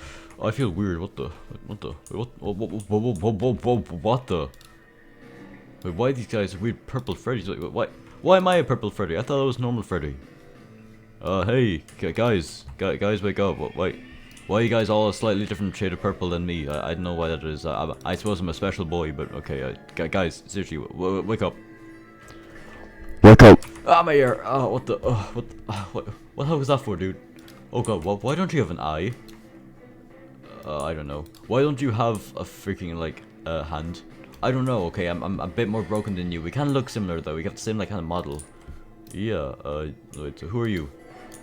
Speaker 1: I feel weird. What the? What the? Wait, why are these guys weird purple Freddies? Why am I a purple Freddy? I thought I was normal Freddy. Hey, guys, wake up. Why are you guys all a slightly different shade of purple than me? I don't know why that is. I suppose I'm a special boy, but okay. Guys, seriously, wake up. Wake up. Ah, my ear. Oh, what the hell was that for, dude? Oh god, why don't you have an eye? I don't know. Why don't you have a freaking, like, hand? I don't know, okay, I'm a bit more broken than you. We kind of look similar, though. We have the same, like, kind of model. Yeah, wait, so who are you?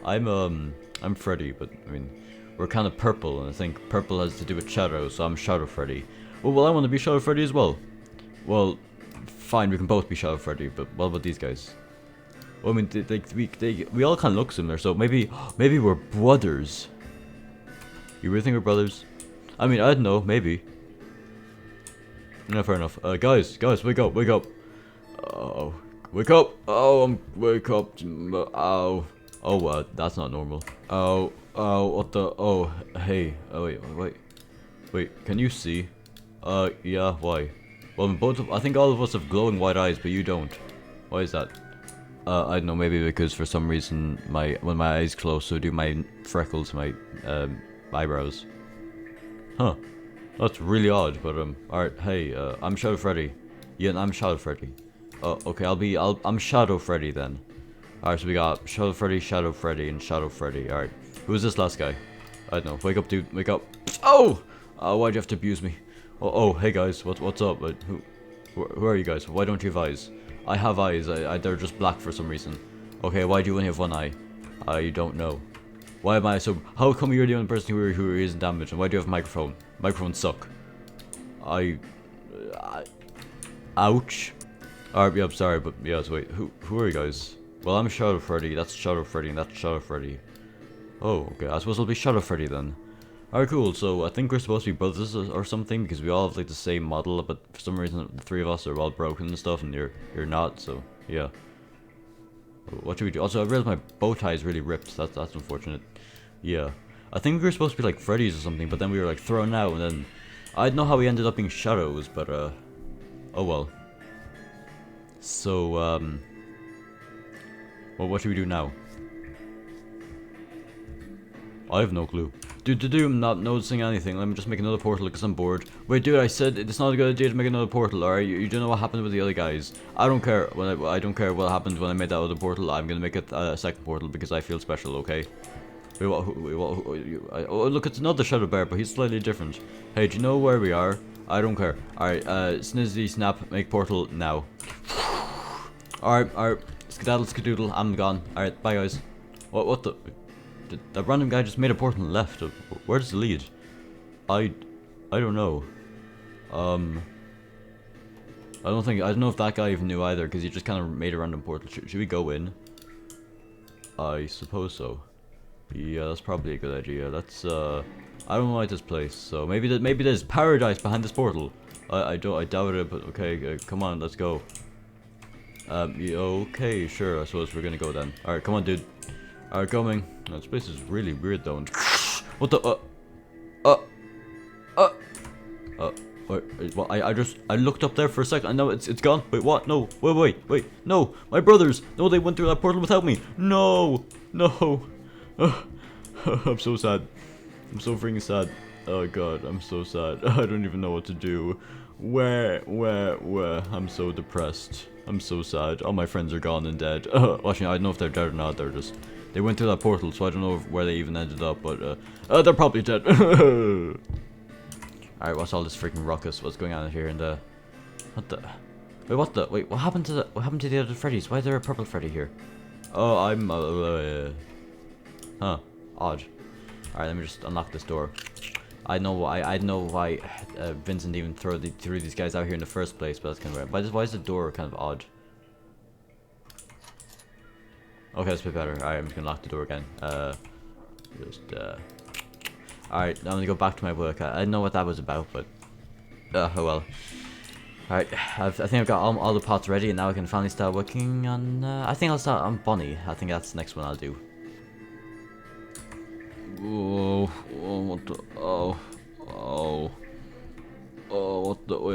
Speaker 1: I'm Freddy, but, I mean, we're kind of purple, and I think purple has to do with shadow, so I'm Shadow Freddy. Well, I want to be Shadow Freddy as well. Well, fine, we can both be Shadow Freddy, but what about these guys? Well, I mean, we all kind of look similar, so maybe we're brothers. You really think we're brothers? I mean, I don't know, maybe. No, fair enough. Guys, wake up. Wake up. Wake up. Oh, that's not normal. What the? Oh, hey. Oh, wait, can you see? Yeah, why? Well, I think all of us have glowing white eyes, but you don't. Why is that? I don't know, maybe because for some reason, when my eyes close, so do my freckles, my, eyebrows. Huh. That's really odd, but, alright, hey, I'm Shadow Freddy. Yeah, I'm Shadow Freddy. Okay, I'm Shadow Freddy then. Alright, so we got Shadow Freddy, and Shadow Freddy. Alright, who's this last guy? I don't know, wake up, dude, wake up. Oh! Why'd you have to abuse me? Oh, hey guys, what's up? Who are you guys? Why don't you have eyes? I have eyes, they're just black for some reason. Okay, why do you only have one eye? I don't know. Why am I so... How come you're the only person who isn't damaged? And why do you have a microphone? Microphones suck. Ouch. Alright, yeah, I'm sorry, but yeah, so wait, who are you guys? Well, I'm Shadow Freddy, that's Shadow Freddy, and that's Shadow Freddy. Oh, okay, I suppose I'll be Shadow Freddy then. Alright, cool, so I think we're supposed to be brothers or something, because we all have, like, the same model, but for some reason the three of us are all broken and stuff, and you're not, so, yeah. What should we do? Also, I realized my bow tie is really ripped, that's unfortunate. Yeah. I think we were supposed to be, like, Freddy's or something, but then we were, like, thrown out, and then... I don't know how we ended up being Shadows, but, oh well. So, well, what should we do now? I have no clue. Dude, I'm not noticing anything. Let me just make another portal because I'm bored. Wait, dude, I said it's not a good idea to make another portal, alright? You don't know what happened with the other guys. I don't care. I don't care what happened when I made that other portal. I'm gonna make a second portal because I feel special, okay? Wait, oh, look, it's another Shadow Bear, but he's slightly different. Hey, do you know where we are? I don't care. Alright, snizzy snap, make portal now. Alright, Skedaddle, skedoodle, I'm gone. Alright, bye guys. What the? That random guy just made a portal and left. Where does it lead? I don't know. I don't know if that guy even knew either, because he just kind of made a random portal. Should we go in? I suppose so. Yeah, that's probably a good idea. Let's, I don't like this place, so maybe there's paradise behind this portal. I doubt it, but okay, come on, let's go. Yeah, okay, sure, I suppose we're gonna go then. Alright, come on, dude. Alright, coming. No, this place is really weird, though. What the, wait, well, I looked up there for a second. I know it's gone. Wait, what? No, wait, no, my brothers. No, they went through that portal without me. No. I'm so sad. I'm so freaking sad. Oh god, I'm so sad. I don't even know what to do. Where? I'm so depressed. I'm so sad. All my friends are gone and dead. Actually, I don't know if they're dead or not. They went through that portal, so I don't know where they even ended up. But they're probably dead. Alright, what's all this freaking ruckus? What's going on here? And wait, what happened to the other Freddies? Why is there a purple Freddy here? Oh, I'm huh, odd. Alright, let me just unlock this door. I know why Vincent even threw these guys out here in the first place, but that's kind of weird. Why is the door kind of odd? Okay, that's a bit better. Alright, I'm just gonna lock the door again. Alright, I'm gonna go back to my work. I didn't know what that was about, but oh well. Alright, I think I've got all the pots ready, and now I can finally start working on. I think I'll start on Bonnie. I think that's the next one I'll do. Oh, what the? Oh, what the? Oh.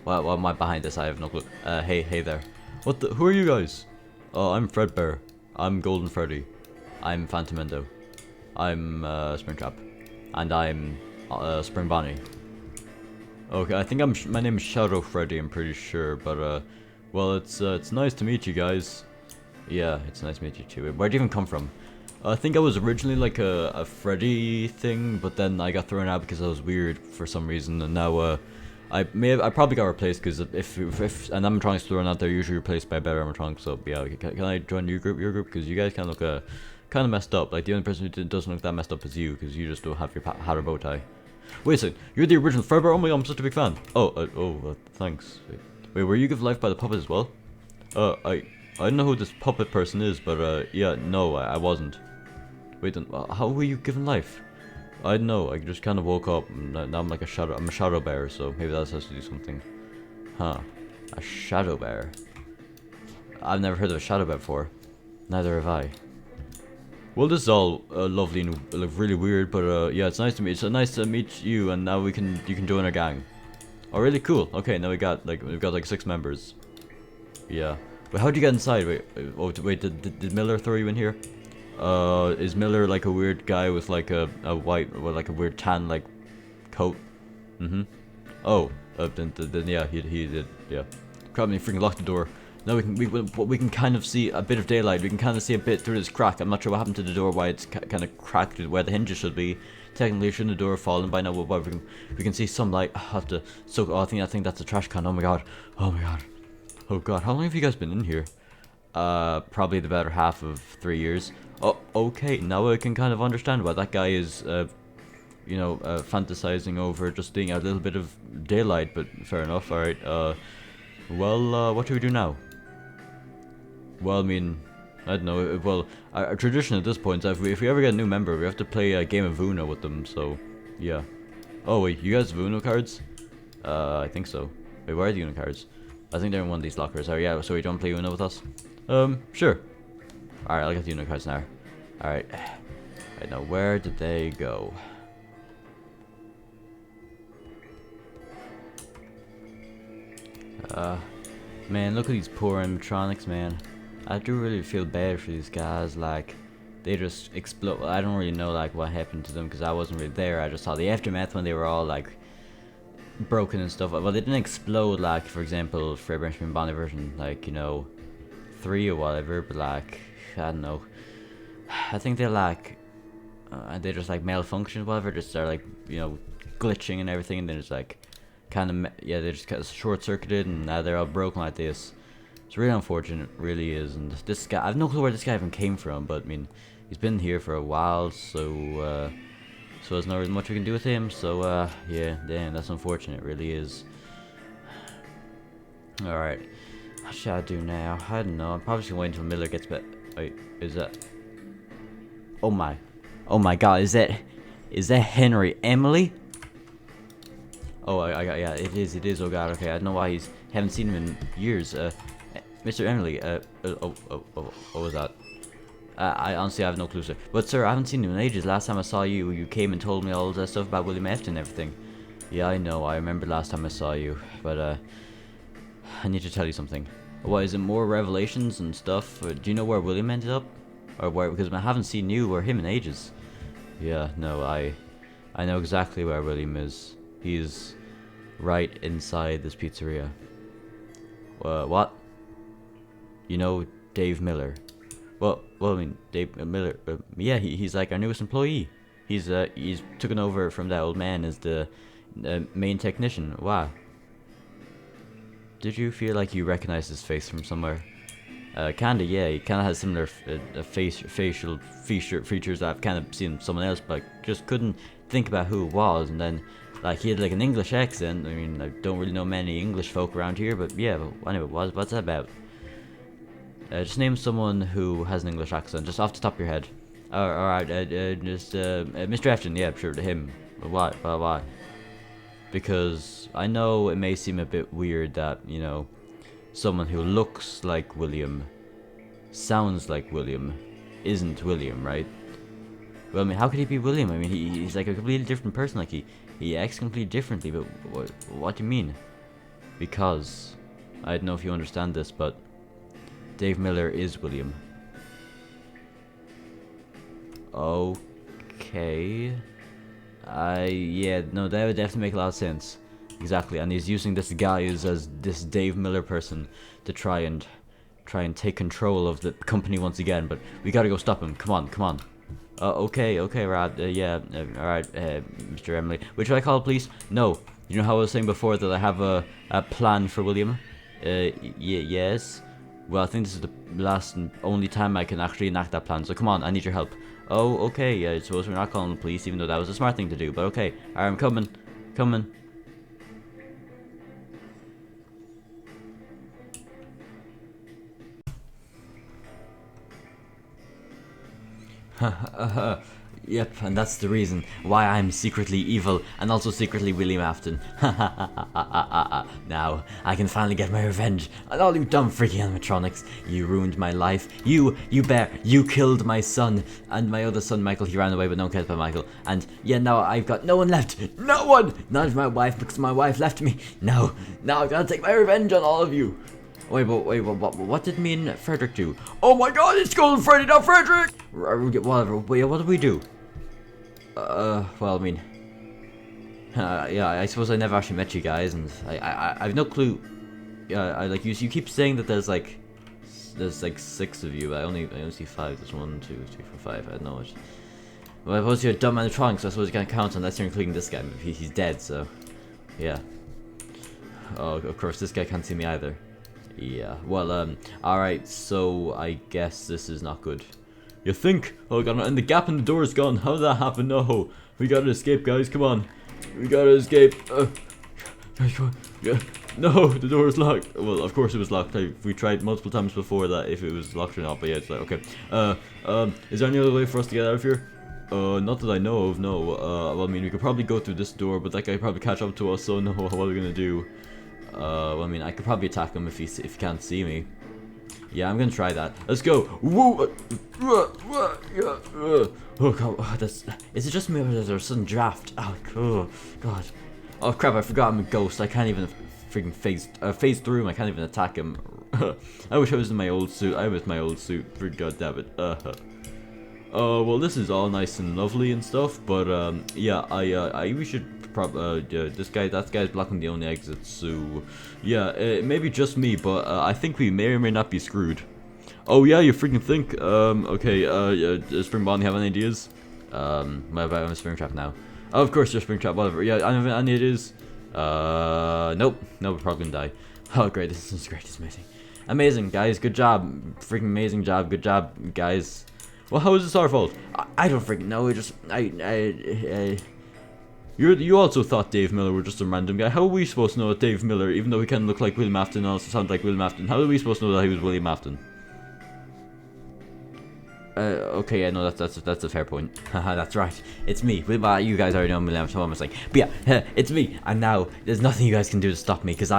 Speaker 1: Why am I behind this? I have no clue. Hey there. What the? Who are you guys? Oh, I'm Fredbear. I'm Golden Freddy. I'm Phantomendo. I'm Springtrap. And I'm Spring Bonnie. Okay, I think my name is Shadow Freddy, I'm pretty sure, but well, it's nice to meet you guys. Yeah, it's nice to meet you too. Where'd you even come from? I think I was originally like a Freddy thing, but then I got thrown out because I was weird for some reason, and now I probably got replaced because if an animatronics thrown out, they're usually replaced by a better animatronic. So yeah, can I join your group? Because you guys kind of look kind of messed up. Like the only person who doesn't look that messed up is you, because you just don't have your hat or bow tie. Wait a second, you're the original Fredbear? Oh my god, I'm such a big fan. Thanks. Wait, were you given life by the puppet as well? I don't know who this puppet person is, but yeah, no, I wasn't. Wait, then how were you given life? I don't know, I just kind of woke up, and now I'm like I'm a shadow bear, so maybe that has to do something. Huh, a shadow bear. I've never heard of a shadow bear before. Neither have I. Well, this is all lovely and really weird, but yeah, it's nice to meet you, and now you can join our gang. Oh, really cool. Okay, now we've got like 6 members. Yeah. But how'd you get inside? Wait, did Miller throw you in here? Is Miller like a weird guy with like a white, or like a weird tan like coat? Oh, then yeah, he did. Yeah. Crap, me freaking locked the door. Now we can kind of see a bit of daylight. We can kind of see a bit through this crack. I'm not sure what happened to the door, why it's kind of cracked where the hinges should be. Technically, shouldn't the door have fallen by now? But we can see some light. I think that's a trash can. Oh my god. Oh god. How long have you guys been in here? Probably the better half of 3 years. Oh, okay. Now I can kind of understand why that guy is, fantasizing over just being a little bit of daylight. But fair enough. All right. Well, what do we do now? Well, I mean, I don't know. Well, our tradition at this point is if we ever get a new member, we have to play a game of Uno with them. So, yeah. Oh wait, you guys have Uno cards? I think so. Wait, where are the Uno cards? I think they're in one of these lockers. Oh yeah, so you don't play Uno with us? Sure. Alright, I'll get the Uno cards now. Alright. Right, now where did they go? Man, look at these poor animatronics, man. I do really feel bad for these guys, like, they just explode. I don't really know, like, what happened to them, because I wasn't really there. I just saw the aftermath when they were all, like, broken and stuff. Well, they didn't explode, like, for example, Fredbear and Bonnie version, like, 3 or whatever, but, like, I don't know. I think they're, like, they just, like, malfunction or whatever, just start, like, glitching and everything, and then it's, like, kind of, yeah, they just kind of short-circuited, and now they're all broken like this. It's really unfortunate, really is. And this guy, I have no clue where this guy even came from, but I mean, he's been here for a while, so there's not really much we can do with him. So yeah, damn, that's unfortunate, really is. All right, what should I do now? I don't know. I'm probably just gonna wait until Miller gets back. Wait, is that? Oh my God, is that Henry Emily? Oh, I got, yeah, it is. Oh God, okay, I don't know why haven't seen him in years. Mr. Emily, what was that? I honestly have no clue, sir. But sir, I haven't seen you in ages. Last time I saw you, you came and told me all that stuff about William F. and everything. Yeah, I know. I remember last time I saw you, but I need to tell you something. What is it? More revelations and stuff? Do you know where William ended up, or where? Because I haven't seen you or him in ages. Yeah, no, I know exactly where William is. He's right inside this pizzeria. What? You know Dave Miller? Well, I mean, Dave Miller. Yeah, he's like our newest employee. He's taken over from that old man as the main technician. Wow. Did you feel like you recognized his face from somewhere? Kinda, yeah. He kinda has similar facial features that I've kind of seen someone else, but just couldn't think about who it was. And then, like, he had like an English accent. I mean, I don't really know many English folk around here, but yeah. But anyway, what's that about? Just name someone who has an English accent, just off the top of your head. Alright, just Mr. Ashton, yeah, sure, to him. Why? Because I know it may seem a bit weird that, you know, someone who looks like William, sounds like William, isn't William, right? Well, I mean, how could he be William? I mean, he's like a completely different person, like he acts completely differently, but what do you mean? Because, I don't know if you understand this, but Dave Miller is William. Okay. Yeah, no, that would definitely make a lot of sense. Exactly, and he's using this guy as this Dave Miller person to try and take control of the company once again, but we gotta go stop him. Come on. Okay, Rod, yeah, alright, Mr. Emily. Which should I call, please? No. You know how I was saying before that I have a plan for William? Yes. Well, I think this is the last and only time I can actually enact that plan, so come on, I need your help. Oh, okay, I suppose we're not calling the police, even though that was a smart thing to do, but okay. Alright, I'm coming. Yep, and that's the reason why I'm secretly evil and also secretly William Afton. Now, I can finally get my revenge on all you dumb freaky animatronics. You ruined my life. You bear, you killed my son. And my other son, Michael, he ran away, but no one cares about Michael. And yeah, now I've got no one left. No one! Not even my wife, because my wife left me. No, now I've got to take my revenge on all of you. Wait, what did me and Frederick do? Oh my God, it's Golden Freddy, not Frederick! Whatever, wait, what did we do? Well, I mean, yeah, I suppose I never actually met you guys, and I have no clue. Yeah, like you keep saying that there's like 6 of you, but I only see 5. There's 1, 2, 3, 4, 5. I don't know which. Well, I suppose you're a dumb animatronic, so I suppose you can't count unless you're including this guy. He's dead, so yeah. Oh, of course, this guy can't see me either. Yeah, well, alright, so I guess this is not good. You think? Oh god, and the gap in the door is gone. How did that happen? No, we gotta escape, guys, come on. We gotta escape. No, the door is locked. Well, of course it was locked. We tried multiple times before that if it was locked or not, but yeah, it's like, okay. Is there any other way for us to get out of here? Not that I know of, no. Well, I mean, we could probably go through this door, but that guy probably catch up to us, so no, what are we gonna do? Well, I mean, I could probably attack him if he can't see me. Yeah, I'm gonna try that. Let's go. Whoa. Oh god, is it just me or is there a sudden draft? Oh god. Oh crap, I forgot I'm a ghost. I can't even freaking phase through him. I can't even attack him. I wish I was in my old suit. I was my old suit. For god damn it. Well, this is all nice and lovely and stuff, but yeah, we should that guy's blocking the only exit, so yeah, maybe just me, but I think we may or may not be screwed. Oh yeah, you freaking think? Okay, Spring Bonnie, have any ideas? What about Springtrap now? Oh, of course, you're Springtrap, whatever. Yeah, I have any ideas. Nope. Nope, we're probably gonna die. Oh, great. This is great. This is amazing. Amazing, guys. Good job. Freaking amazing job. Good job, guys. Well, how is this our fault? I don't freaking know. We just... You also thought Dave Miller were just a random guy. How are we supposed to know that Dave Miller, even though he can look like William Afton and also sound like William Afton, how are we supposed to know that he was William Afton? Okay, yeah, no, that's a fair point. Haha, that's right. It's me. You guys already know William Afton, what I'm saying. But yeah, it's me. And now, there's nothing you guys can do to stop me, because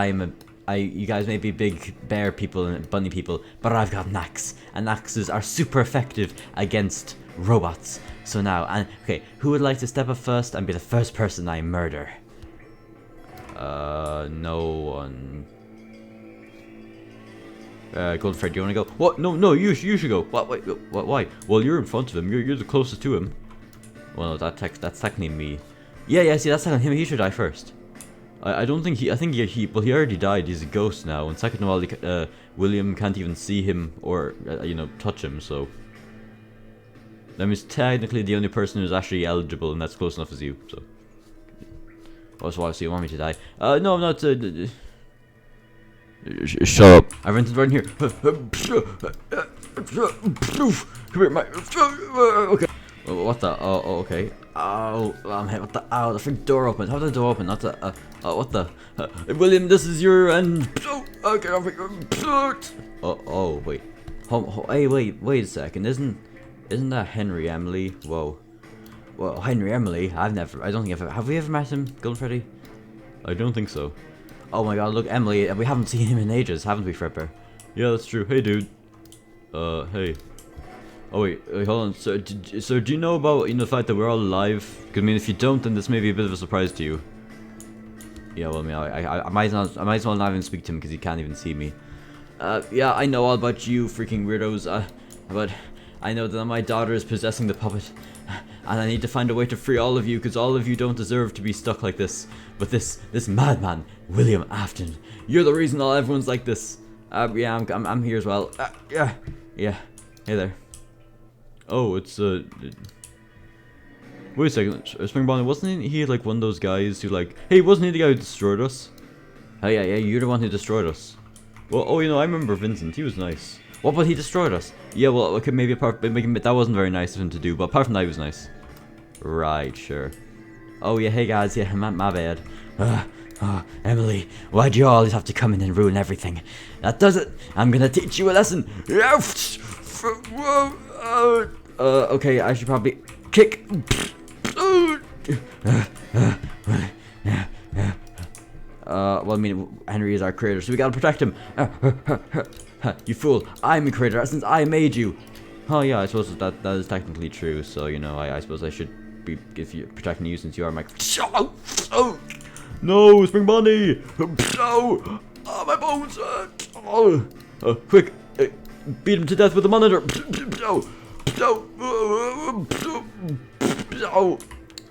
Speaker 1: you guys may be big bear people and bunny people, but I've got an axe. And axes are super effective against robots. So now, okay, who would like to step up first and be the first person I murder? No one. Goldfred, do you want to go? What? No, you should go. What? Wait, what? Why? Well, you're in front of him. You're the closest to him. Well, no, that's technically me. Yeah, see, that's technically him. He should die first. I don't think I think he already died. He's a ghost now. And second of all, William can't even see him or, touch him, so. That means technically the only person who's actually eligible, and that's close enough as you, so. So you want me to die? No, I'm not, shut up. I've rented right here. Come here, okay. What the? Oh, okay. Oh, I'm hit. What the? Ow, the freaking door opened. How did the door open? Not the, what the? William, this is your end. Okay, oh, wait. Hey, wait a second. Isn't that Henry Emily? Whoa. Well, Henry Emily? I don't think have we ever met him, Golden Freddy? I don't think so. Oh my god, look, Emily, we haven't seen him in ages, haven't we, Fredbear? Yeah, that's true. Hey, dude. Hey. Oh, wait, hold on. So, do you know about, the fact that we're all alive? Because, I mean, if you don't, then this may be a bit of a surprise to you. Yeah, well, I mean, I might as well not even speak to him because he can't even see me. Yeah, I know all about you freaking weirdos, but I know that my daughter is possessing the puppet, and I need to find a way to free all of you, because all of you don't deserve to be stuck like this. But this madman, William Afton, you're the reason everyone's like this. Yeah, I'm here as well. Yeah. Hey there. Oh, it's wait a second, Spring Bonnie, wasn't he like one of those guys who hey, wasn't he the guy who destroyed us? Oh yeah, you're the one who destroyed us. Well, I remember Vincent, he was nice. What, but he destroyed us? Yeah, well, okay, maybe that wasn't very nice of him to do, but apart from that, he was nice. Right, sure. Oh yeah, hey guys, yeah, my bad. Emily, why'd you always have to come in and ruin everything? That does it! I'm gonna teach you a lesson! Okay, I should probably kick. Well, I mean, Henry is our creator, so we gotta protect him. You fool! I'm a creator since I made you. Oh yeah, I suppose that is technically true. So I suppose I should be protecting you since you are my. No, Spring Bonnie! No! Oh, my bones! Quick! Beat him to death with a monitor!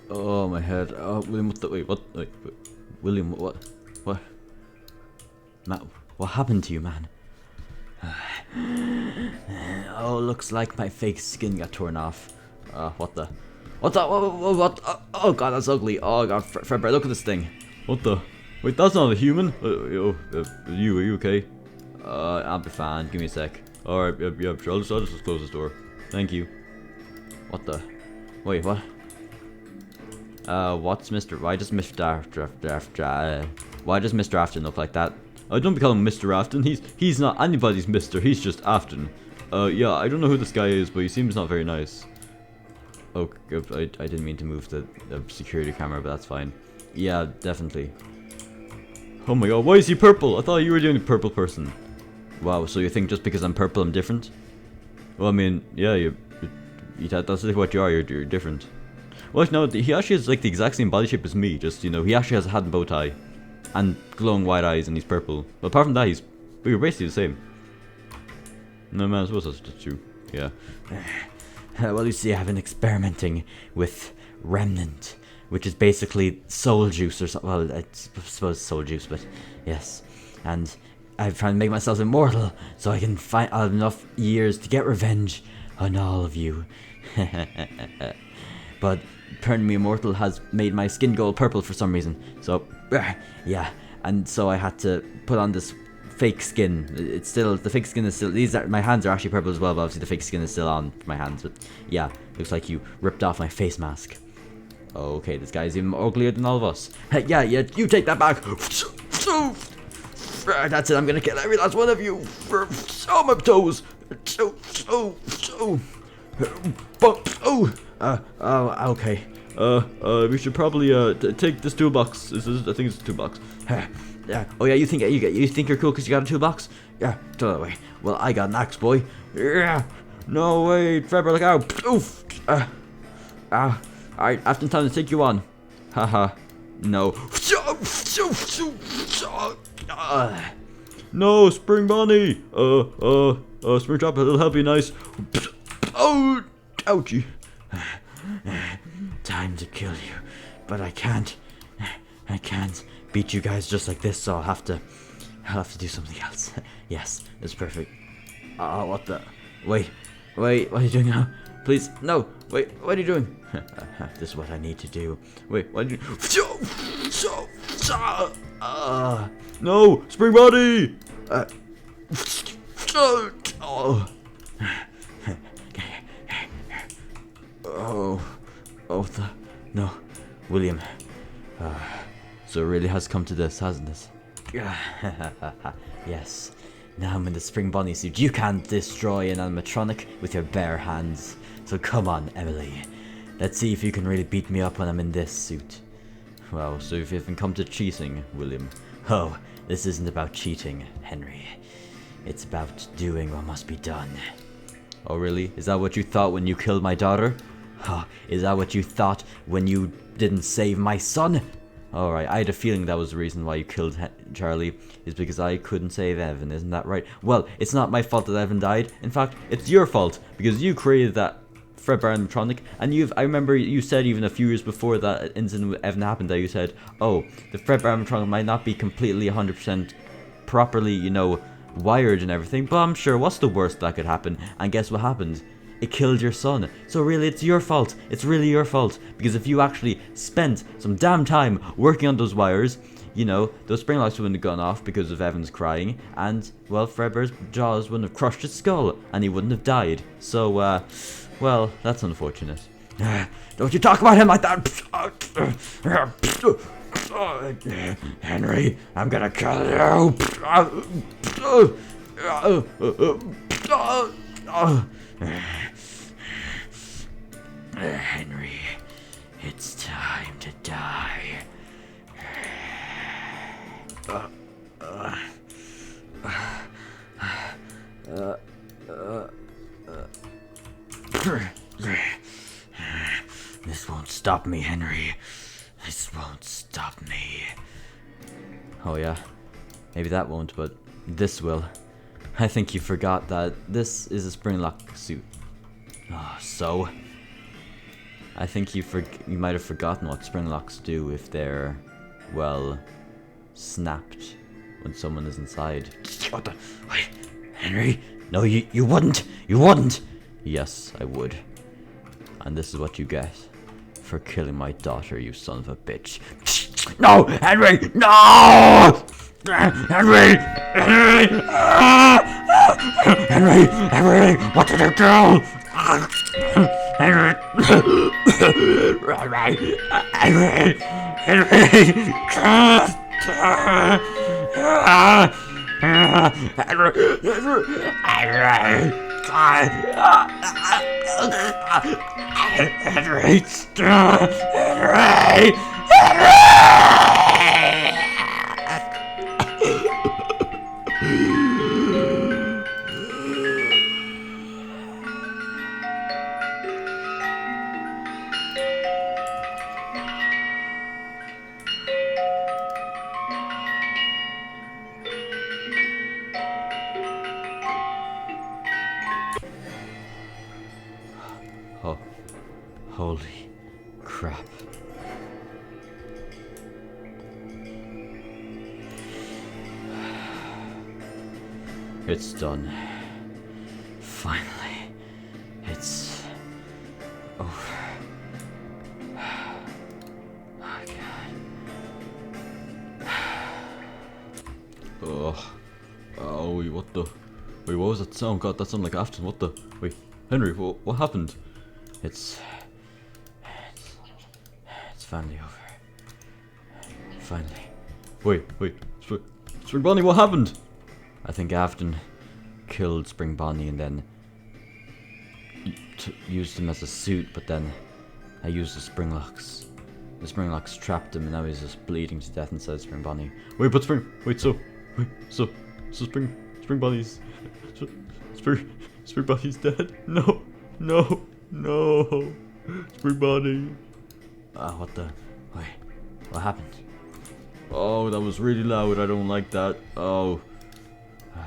Speaker 1: Oh, my head. William, what the? Wait, what? Wait, William, what? Matt, what happened to you, man? Oh, looks like my fake skin got torn off. What the? What? Oh god, that's ugly. Oh god, Fredbear, look at this thing. What the? Wait, that's not a human. Are you okay? I'll be fine. Give me a sec. Alright, yeah, sure. I'll just close this door. Thank you. What the? Wait, what? Why does Mr. Afton look like that? Don't be calling him Mr. Afton. He's not anybody's Mr. He's just Afton. Yeah, I don't know who this guy is, but he seems not very nice. Oh, I didn't mean to move the security camera, but that's fine. Yeah, definitely. Oh my god, why is he purple? I thought you were the only purple person. Wow, so you think just because I'm purple I'm different? Well, I mean, yeah, that's what you are, you're different. Well, no, he actually has like the exact same body shape as me, just, he actually has a hat and bow tie. And glowing white eyes, and he's purple. But apart from that, we're basically the same. No, man, I suppose that's just true. Yeah. Well, you see, I've been experimenting with Remnant, which is basically soul juice or something. Well, I suppose soul juice, but yes. And I'm trying to make myself immortal so I can find enough years to get revenge on all of you. But turning me immortal has made my skin go purple for some reason. So Yeah, and so I had to put on this fake skin. It's still, the fake skin is still, my hands are actually purple as well, but obviously the fake skin is still on my hands. But yeah, looks like you ripped off my face mask. Okay, this guy's even uglier than all of us. Hey, yeah, you take that back. That's it, I'm gonna kill every last one of you. Oh, my toes. Okay. We should probably take this toolbox. I think it's a toolbox. Yeah. Oh yeah, you think you're cool because you got a toolbox? Yeah. Throw that away. Well, I got an axe, boy. Yeah. No way, Trevor. Look out. Oof. Alright, after time to take you on. Haha. No. No, Spring Bonnie. Spring Trap, it'll help you nice. Oh, ouchie. Time to kill you, but I can't beat you guys just like this, so I'll have to do something else. Yes, it's perfect. Oh, what the? Wait, what are you doing now? Please, no, wait, what are you doing? This is what I need to do. Wait, what are you doing? No, Spring Body! No, William. So it really has come to this, hasn't it? Yes. Now I'm in the Spring Bonnie suit. You can't destroy an animatronic with your bare hands. So come on, Emily. Let's see if you can really beat me up when I'm in this suit. Well, so if you haven't come to cheating, William. Oh, this isn't about cheating, Henry. It's about doing what must be done. Oh, really? Is that what you thought when you killed my daughter? Oh, is that what you thought when you didn't save my son? Alright, I had a feeling that was the reason why you killed Charlie, is because I couldn't save Evan, isn't that right? Well, it's not my fault that Evan died. In fact, it's your fault, because you created that Fredbear animatronic, and I remember you said even a few years before that incident with Evan happened that you said, oh, the Fredbear animatronic might not be completely 100% properly, you know, wired and everything, but I'm sure what's the worst that could happen? And guess what happened? It killed your son. So really, it's your fault. It's really your fault. Because if you actually spent some damn time working on those wires, you know, those spring locks wouldn't have gone off because of Evan's crying, and, well, Fredbear's jaws wouldn't have crushed his skull, and he wouldn't have died. So, well, that's unfortunate. Don't you talk about him like that! Henry, I'm gonna kill you! Henry, it's time to die. This won't stop me, Henry. This won't stop me. Oh yeah, maybe that won't, but this will. I think you forgot that this is a spring lock suit. Oh, so? I think you might have forgotten what spring locks do if they're, well, snapped when someone is inside. What the? Wait, Henry? No, you wouldn't! You wouldn't! Yes, I would. And this is what you get for killing my daughter, you son of a bitch. No! Henry! No! Henry! Henry! Henry! Henry! What did you do? Henry! Henry! Henry! Oh, holy crap. It's done. Finally. It's over. Oh, God. what the? Wait, what was that sound? God, that sounded like Afton. What the? Wait, Henry, what happened? It's finally over. Finally. Wait, Spring Bonnie, what happened? I think Afton killed Spring Bonnie and then used him as a suit, but then I used the spring locks. The spring locks trapped him and now he's just bleeding to death inside Spring Bonnie. Wait, but so Spring Bonnie's Spring Bonnie's dead? No. Spring Bonnie. What the? Wait, what happened? Oh, that was really loud. I don't like that. Oh. I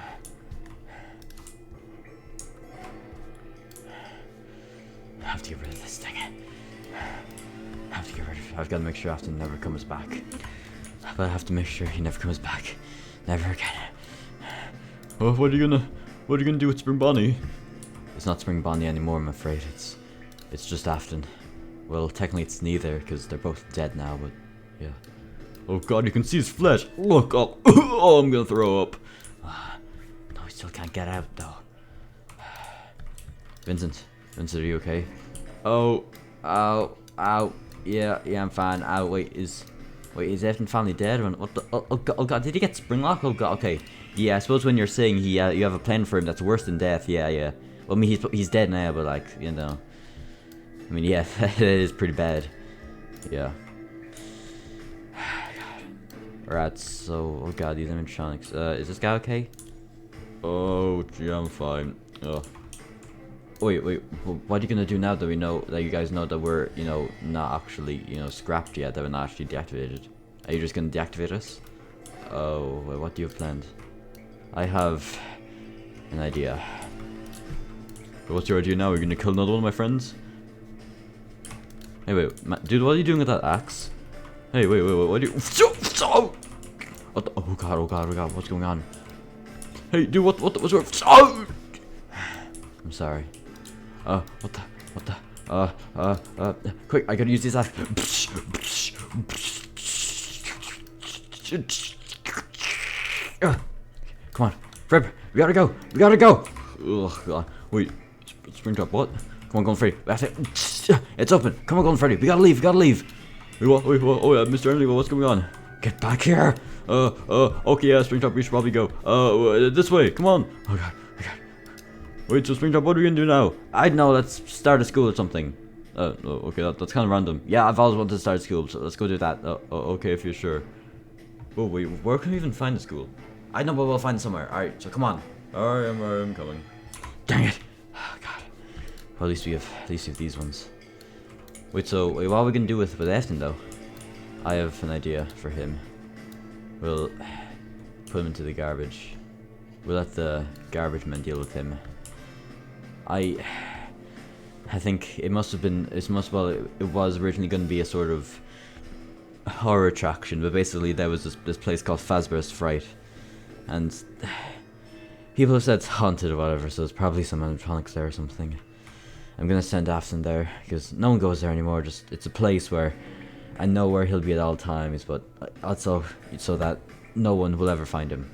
Speaker 1: have to get rid of this thing. I have to get rid of it. I've got to make sure Afton never comes back. But I have to make sure he never comes back. Never again. Oh, what are you gonna do with Spring Bonnie? It's not Spring Bonnie anymore, I'm afraid. It's just Afton. Well, technically it's neither, because they're both dead now, but yeah. Oh god, you can see his flesh! Look! Oh, oh I'm gonna throw up! No, he still can't get out, though. Vincent, are you okay? Oh, ow, yeah, I'm fine. Ow, wait, is Afton finally dead? What the? Oh god, did he get Springlock? Oh god, okay. Yeah, I suppose when you're saying you have a plan for him that's worse than death, yeah. Well, I mean, he's dead now, but like, you know. I mean, yeah, that is pretty bad. Yeah. Alright, so, oh god, these animatronics. Is this guy okay? Oh, gee, I'm fine. Oh. Wait, what are you gonna do now that we know, that you guys know that we're, you know, not actually, you know, scrapped yet, that we're not actually deactivated? Are you just gonna deactivate us? Oh, wait, what do you have planned? I have an idea. But what's your idea now? Are you gonna kill another one of my friends? Hey, wait, dude, what are you doing with that axe? Hey, wait, what are you? What the? Oh god, what's going on? Hey, dude, what's your? I'm sorry. What the? Quick, I gotta use this axe. Come on, Fred, we gotta go. Oh god, wait, Springtrap, what? Come on, Golden Freddy, that's it. It's open. Come on, Golden Freddy, we gotta leave. Wait, what? Oh yeah, Mr. Enley, what's going on? Get back here. Okay, yeah, Springtrap, we should probably go. This way, come on. Oh god. Wait, so Springtrap, what are we gonna do now? I don't know, let's start a school or something. Okay, that's kind of random. Yeah, I've always wanted to start a school, so let's go do that. Okay, if you're sure. Oh, wait, where can we even find a school? I know, but we'll find it somewhere. Alright, so come on. Alright, I'm coming. Dang it. Oh, god. Well, at least we have these ones. Wait, so what are we gonna do with Afton, though? I have an idea for him. We'll put him into the garbage. We'll let the garbage men deal with him. I think it was originally going to be a sort of horror attraction, but basically there was this place called Fazbear's Fright, and people have said it's haunted or whatever, so there's probably some animatronics there or something. I'm gonna send Afton there because no one goes there anymore. Just it's a place where I know where he'll be at all times, but also so that no one will ever find him.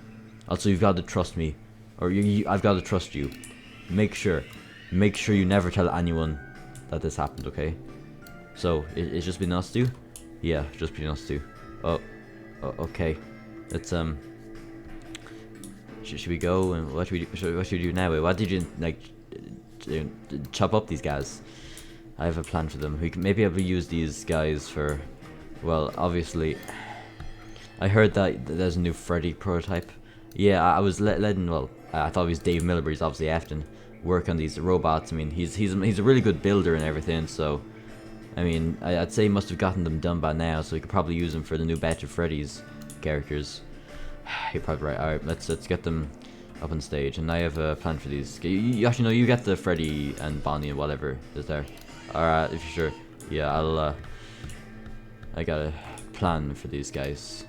Speaker 1: Also, you've got to trust me, or I've got to trust you. Make sure you never tell anyone that this happened, okay? So, it's just between us two? Yeah, just between us two. Okay. Let's, should we go, and what should we do now? Why did you, like, chop up these guys? I have a plan for them. We can maybe able to use these guys for, well, obviously, I heard that there's a new Freddy prototype. Yeah, I was I thought he was Dave Miller, but he's obviously Afton. Work on these robots. I mean, he's a really good builder and everything. So, I mean, I'd say he must have gotten them done by now. So we could probably use them for the new batch of Freddy's characters. You're probably right. All right, let's get them up on stage. And I have a plan for these. You actually know you get the Freddy and Bonnie and whatever is there. All right, if you're sure. Yeah, I got a plan for these guys.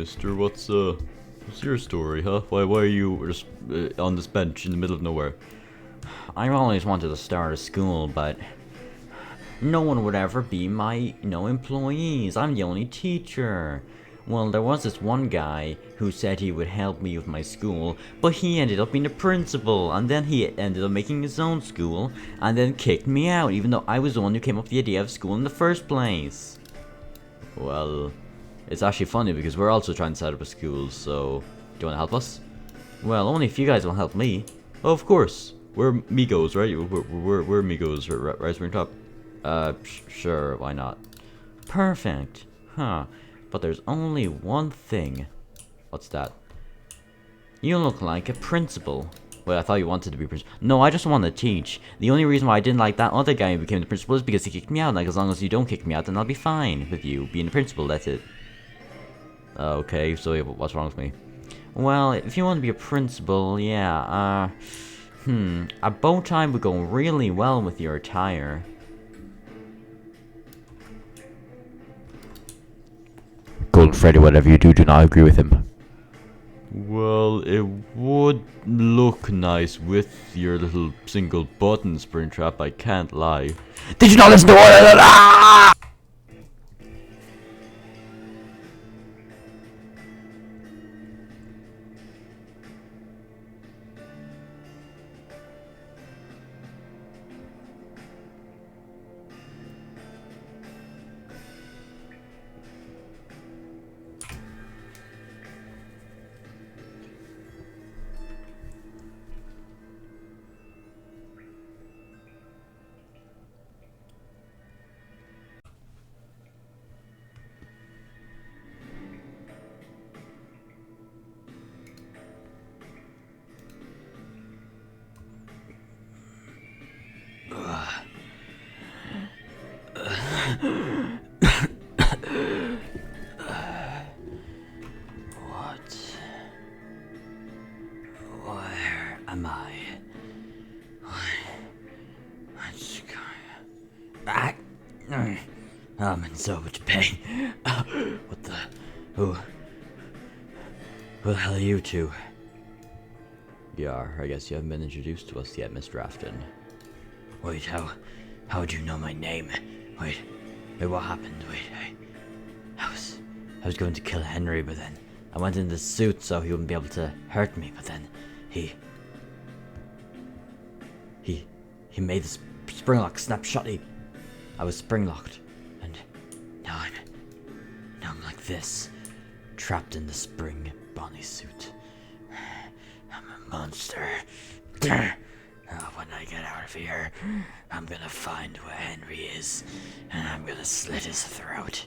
Speaker 1: mister, what's your story, huh? Why are you just on this bench in the middle of nowhere?
Speaker 2: I always wanted to start a school, but no one would ever be my, employees. I'm the only teacher. Well, there was this one guy who said he would help me with my school, but he ended up being the principal, and then he ended up making his own school, and then kicked me out, even though I was the one who came up with the idea of school in the first place.
Speaker 1: Well, it's actually funny because we're also trying to set up a school, so do you want to help us?
Speaker 2: Well, only if you guys will help me.
Speaker 1: Oh, of course. We're Migos, right? We're Migos, right, Springtrap? Sure, why not?
Speaker 2: Perfect. Huh. But there's only one thing.
Speaker 1: What's that?
Speaker 2: You look like a principal.
Speaker 1: Wait, I thought you wanted to be principal.
Speaker 2: No, I just want to teach. The only reason why I didn't like that other guy who became the principal is because he kicked me out. Like, as long as you don't kick me out, then I'll be fine with you being the principal, that's it.
Speaker 1: Okay, so what's wrong with me?
Speaker 2: Well, if you want to be a principal, yeah, a bow tie would go really well with your attire.
Speaker 3: Golden Freddy, whatever you do, do not agree with him.
Speaker 1: Well, it would look nice with your little single button, Springtrap, I can't lie.
Speaker 3: Did you not listen to what I said? Ah!
Speaker 2: Where am I? I'm in so much pain. What the? Who the hell are you two?
Speaker 1: Yeah, I guess you haven't been introduced to us yet, Mr. Afton.
Speaker 2: Wait, how'd you know my name? Wait, what happened? Wait, I was going to kill Henry, but then I went in the suit so he wouldn't be able to hurt me, but then he made the spring lock snap shut. I was spring locked, and now I'm like this, trapped in the spring Bonnie suit. I'm a monster. When I get out of here, I'm gonna find where Henry is, and I'm gonna slit his throat.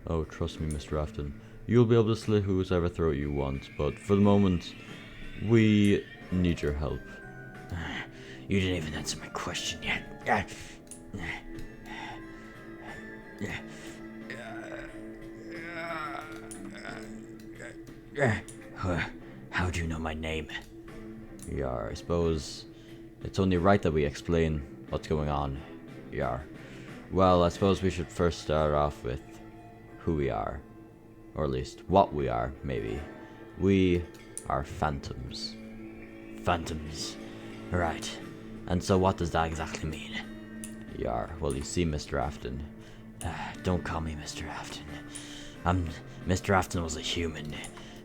Speaker 1: Oh, trust me, Mr. Afton. You'll be able to slit whoever throat you want, but for the moment, we need your help.
Speaker 2: You didn't even answer my question yet. How do you know my name?
Speaker 1: Yeah, I suppose it's only right that we explain what's going on. Yeah. Well, I suppose we should first start off with who we are. Or at least what we are, maybe. We are phantoms.
Speaker 2: Phantoms. Right. And so what does that exactly mean?
Speaker 1: Yeah, well, you see, Mr. Afton.
Speaker 2: Don't call me Mr. Afton. Mr. Afton was a human.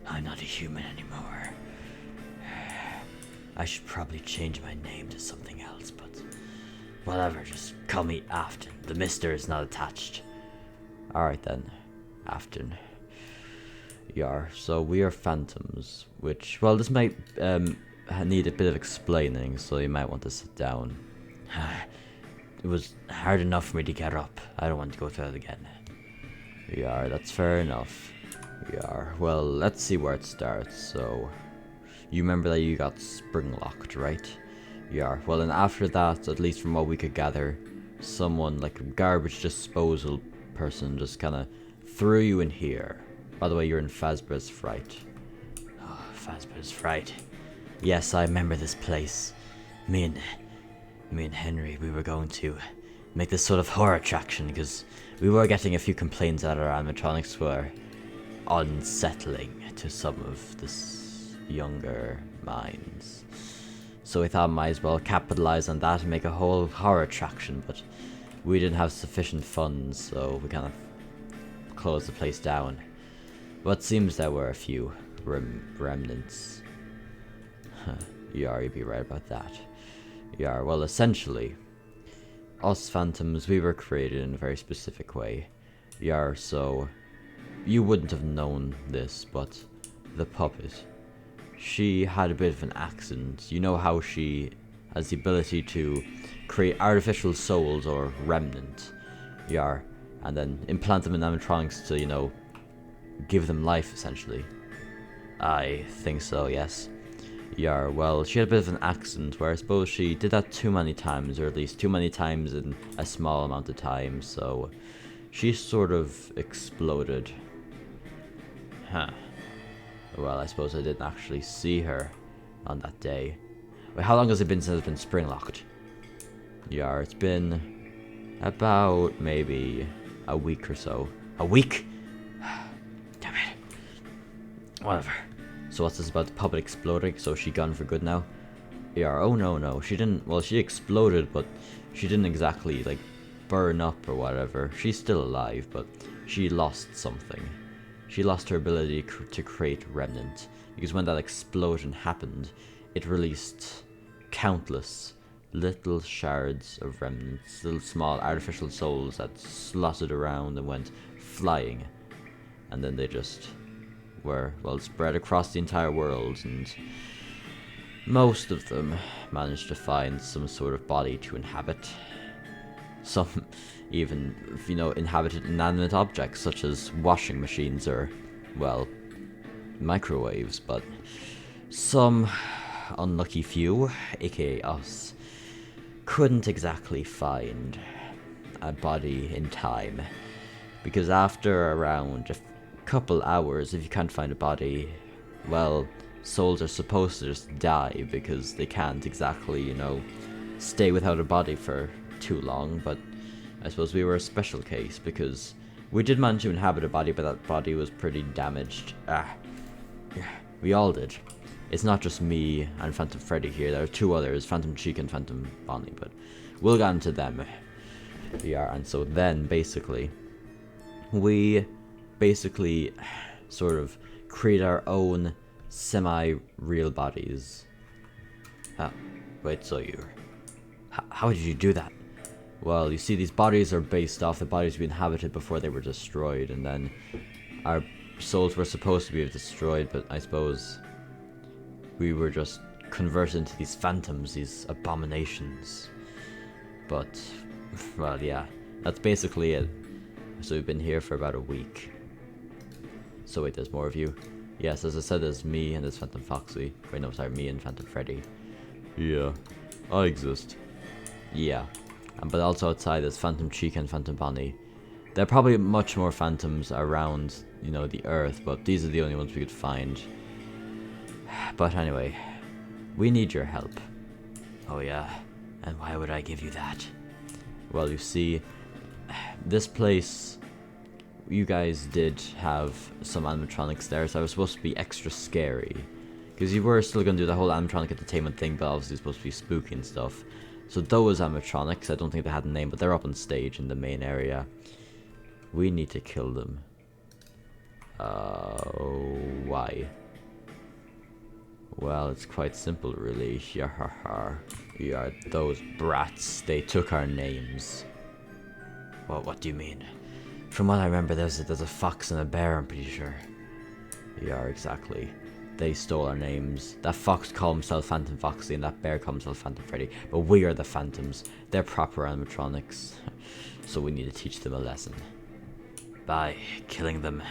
Speaker 2: I'm not a human anymore. I should probably change my name to something else, but whatever, just call me Afton. The Mr. is not attached.
Speaker 1: Alright then, Afton. Yeah, so we are phantoms, which, well, this might need a bit of explaining, so you might want to sit down.
Speaker 2: It was hard enough for me to get up. I don't want to go through it again.
Speaker 1: Yeah, that's fair enough. Yeah, well, let's see where it starts. So, you remember that you got spring locked, right? Yeah, well, and after that, at least from what we could gather, someone, like a garbage disposal person, just kind of threw you in here. By the way, you're in Fazbear's Fright.
Speaker 2: Oh, Fazbear's Fright. Yes, I remember this place. Me and Henry, we were going to make this sort of horror attraction because we were getting a few complaints that our animatronics were
Speaker 1: unsettling to some of the younger minds. So we thought might as well capitalize on that and make a whole horror attraction, but we didn't have sufficient funds, so we kind of closed the place down. But it seems there were a few remnants. You'd be right about that. Well, essentially, us phantoms, we were created in a very specific way. So you wouldn't have known this, but the puppet, she had a bit of an accent. You know how she has the ability to create artificial souls or remnant, and then implant them in animatronics to, give them life, essentially. I think so, yes. Well, she had a bit of an accent where I suppose she did that too many times, or at least too many times in a small amount of time, so she sort of exploded. Well, I suppose I didn't actually see her on that day. Wait, how long has it been since it's been spring locked? It's been about maybe a week or so. A week? Damn it. Whatever. So what's this about the puppet exploding? So she gone for good now? Oh no, she didn't, well, she exploded, but she didn't exactly, burn up or whatever. She's still alive, but she lost something. She lost her ability to create remnant, because when that explosion happened, it released countless little shards of remnants, little small artificial souls that slotted around and went flying, and then they just were, well, spread across the entire world, and most of them managed to find some sort of body to inhabit. Some even, inhabited inanimate objects such as washing machines or, well, microwaves, but some unlucky few, aka us, couldn't exactly find a body in time, because after around a couple hours, if you can't find a body, well, souls are supposed to just die because they can't exactly, stay without a body for too long. But I suppose we were a special case because we did manage to inhabit a body, but that body was pretty damaged. We all did. It's not just me and Phantom Freddy here. There are two others, Phantom Cheek and Phantom Bonnie, but we'll get into them. And so then basically we sort of create our own semi-real bodies. Wait, so how did you do that? Well, you see, these bodies are based off the bodies we inhabited before they were destroyed, and then our souls were supposed to be destroyed, but I suppose we were just converted into these phantoms, these abominations. But, well, yeah, that's basically it. So we've been here for about a week. So wait, there's more of you? Yes, as I said, there's me and there's Phantom Foxy. Wait, no, sorry, me and Phantom Freddy. Yeah, I exist. Yeah, but also outside there's Phantom Cheek and Phantom Bonnie. There are probably much more phantoms around, the Earth, but these are the only ones we could find. But anyway, we need your help. Oh yeah, and why would I give you that? Well, you see, this place, you guys did have some animatronics there, so I was supposed to be extra scary. Because you were still going to do the whole animatronic entertainment thing, but obviously it's supposed to be spooky and stuff. So those animatronics, I don't think they had a name, but they're up on stage in the main area. We need to kill them. Why? Well, it's quite simple, really. Yeah, those brats, they took our names. Well, what do you mean? From what I remember, there's a fox and a bear, I'm pretty sure. Yeah, exactly. They stole our names. That fox called himself Phantom Foxy and that bear called himself Phantom Freddy. But we are the phantoms. They're proper animatronics. So we need to teach them a lesson. By killing them.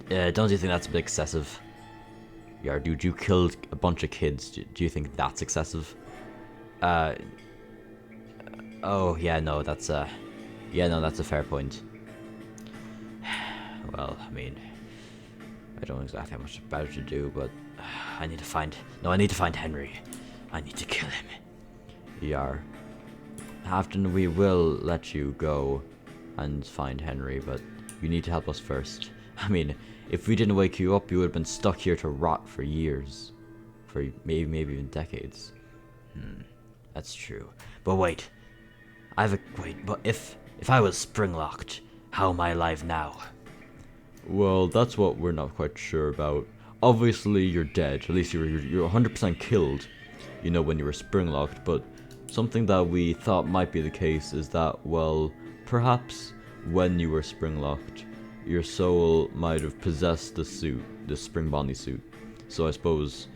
Speaker 1: Don't you think that's a bit excessive? Yeah, dude, you killed a bunch of kids. Do you think that's excessive? Oh, yeah, no, that's a fair point. Well, I mean, I don't exactly have much better to do, but I need to find Henry. I need to kill him. Yar. Afton, we will let you go and find Henry, but you need to help us first. I mean, if we didn't wake you up, you would have been stuck here to rot for years. For maybe even decades.
Speaker 2: That's true. But wait. But if I was spring locked, how am I alive now?
Speaker 1: Well, that's what we're not quite sure about. Obviously, you're dead. At least you're 100% killed, you know, when you were spring locked. But something that we thought might be the case is that, well, perhaps when you were spring locked, your soul might have possessed the suit, the spring bonnie suit. So I suppose,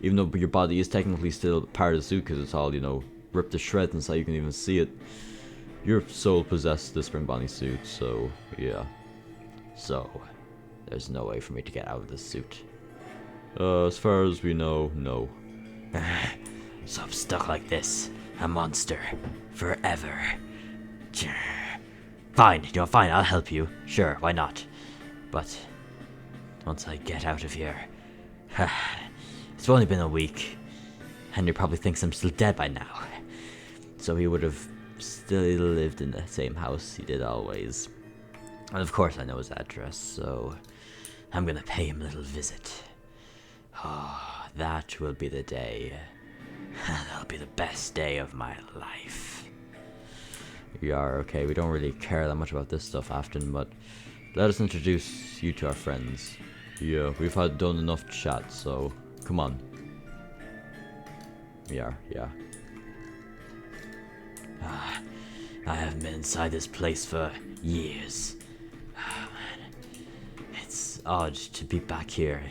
Speaker 1: even though your body is technically still part of the suit because it's all, you know, ripped to shreds inside, you can even see it. Your soul possessed the spring bonnie suit, so yeah.
Speaker 2: So, there's no way for me to get out of this suit.
Speaker 1: As far as we know, no.
Speaker 2: So I'm stuck like this, a monster, forever. Fine, fine, I'll help you. Sure, why not? But once I get out of here, it's only been a week. Henry probably thinks I'm still dead by now. So he would have still lived in the same house he did always. And of course I know his address, so I'm gonna pay him a little visit. Oh, that will be the day. That'll be the best day of my life.
Speaker 1: Yeah, okay, we don't really care that much about this stuff often, but let us introduce you to our friends. Yeah, we've done enough chat, so come on. Yeah.
Speaker 2: I haven't been inside this place for years. Oh, man. It's odd to be back here,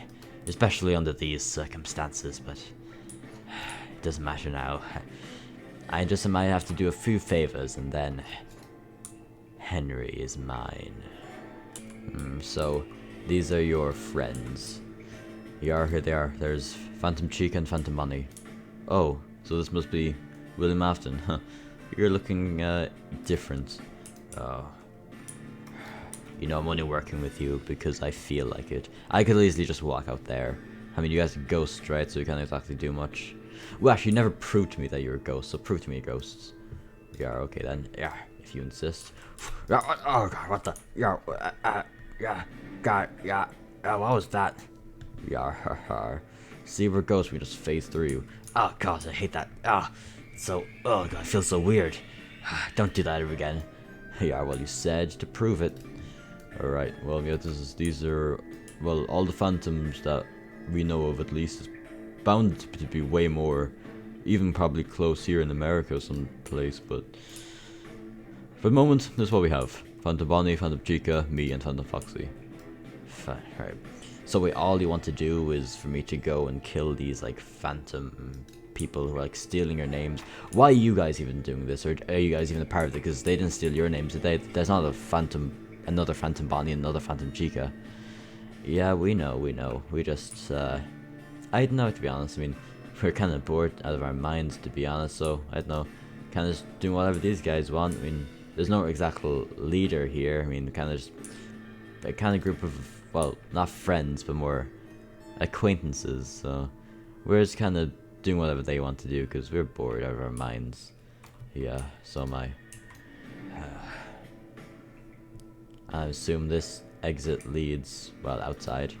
Speaker 2: especially under these circumstances, but it doesn't matter now. I just might have to do a few favors, and then Henry is mine. So, these are your friends. Here they are. There's Phantom Chica and Phantom Bonnie. Oh, so this must be William Afton. Huh. You're looking different. Oh. You know, I'm only working with you because I feel like it. I could easily just walk out there. I mean, you guys are ghosts, right? So you can't exactly do much. Well, actually, you never proved to me that you're a ghost, so prove to me you're ghosts. Yeah, okay then. Yeah, if you insist. Yeah, oh god, what the? Yeah, what was that? Yeah, see, we're ghosts, we just phase through you. Oh god, I hate that. Oh god, it feels so weird. Don't do that ever again.
Speaker 1: Yeah, well, you said to prove it. Alright, well, yeah, these are, well, all the phantoms that we know of, at least, is bound to be way more, even probably close here in America or some place, but for the moment, this is what we have. Phantom Bonnie, Phantom Chica, me, and Phantom Foxy.
Speaker 2: Fine, right. So wait, all you want to do is for me to go and kill these, like, phantom people who are, like, stealing your names. Why are you guys even doing this, or are you guys even a part of it? Because they didn't steal your names, did they? There's not another Phantom Bonnie, another Phantom Chica. Yeah, we know. We just, I don't know, to be honest. I mean, we're kind of bored out of our minds, to be honest, so, I don't know, kind of just doing whatever these guys want. I mean, there's no exact leader here. I mean, kind of just a kind of group of, well, not friends, but more acquaintances, so we're just kind of doing whatever they want to do, because we're bored out of our minds. Yeah, so am I. I assume this exit leads, well, outside.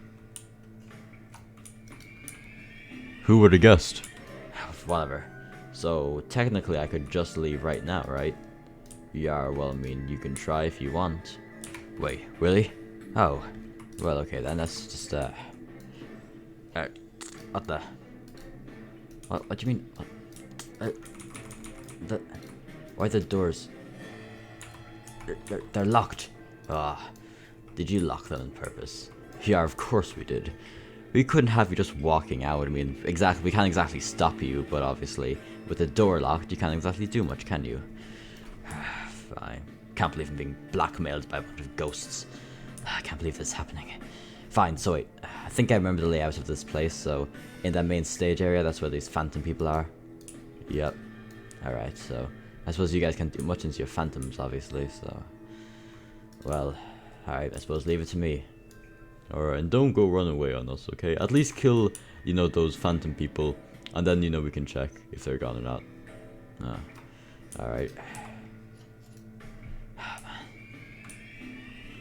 Speaker 1: Who would have guessed?
Speaker 2: Whatever. So, technically I could just leave right now, right? Yeah, well, I mean, you can try if you want. Wait, really? Oh. Well, okay, then that's just, what the? What do you mean? Why are the doors? They're locked. Ah, did you lock them on purpose?
Speaker 1: Yeah, of course we did. We couldn't have you just walking out. I mean, we can't exactly stop you, but obviously, with the door locked, you can't exactly do much, can you?
Speaker 2: Fine. Can't believe I'm being blackmailed by a bunch of ghosts. I can't believe this is happening. Fine, so wait, I think I remember the layout of this place, so in that main stage area, that's where these phantom people are.
Speaker 1: Yep.
Speaker 2: Alright, so I suppose you guys can't do much since you're phantoms, obviously, so... Well, alright, I suppose leave it to me.
Speaker 1: Alright, and don't go run away on us, okay? At least kill, you know, those phantom people, and then, you know, we can check if they're gone or not.
Speaker 2: Alright.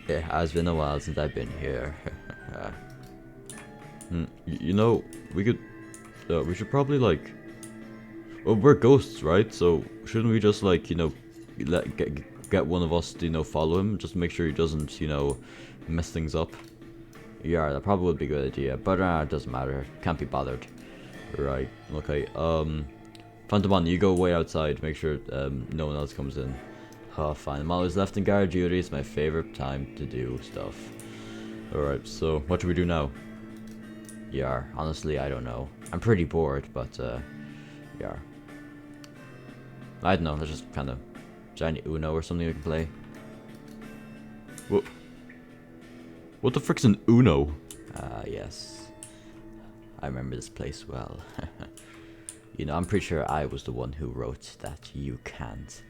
Speaker 1: It has been a while since I've been here. You know, we should probably like. Well, we're ghosts, right? So shouldn't we just like get one of us to follow him, just make sure he doesn't mess things up. Yeah, that probably would be a good idea, but it doesn't matter. Can't be bothered. Right. Okay. Phantom on, you go way outside. Make sure no one else comes in. Oh, fine. I'm always left in guard duty. It's my favorite time to do stuff. Alright, so what do we do now? Yeah, honestly, I don't know. I'm pretty bored, but yeah. I don't know. Let's just kind of giant Uno or something we can play. What the frick's an Uno? Yes. I remember this place well. You know, I'm pretty sure I was the one who wrote that you can't.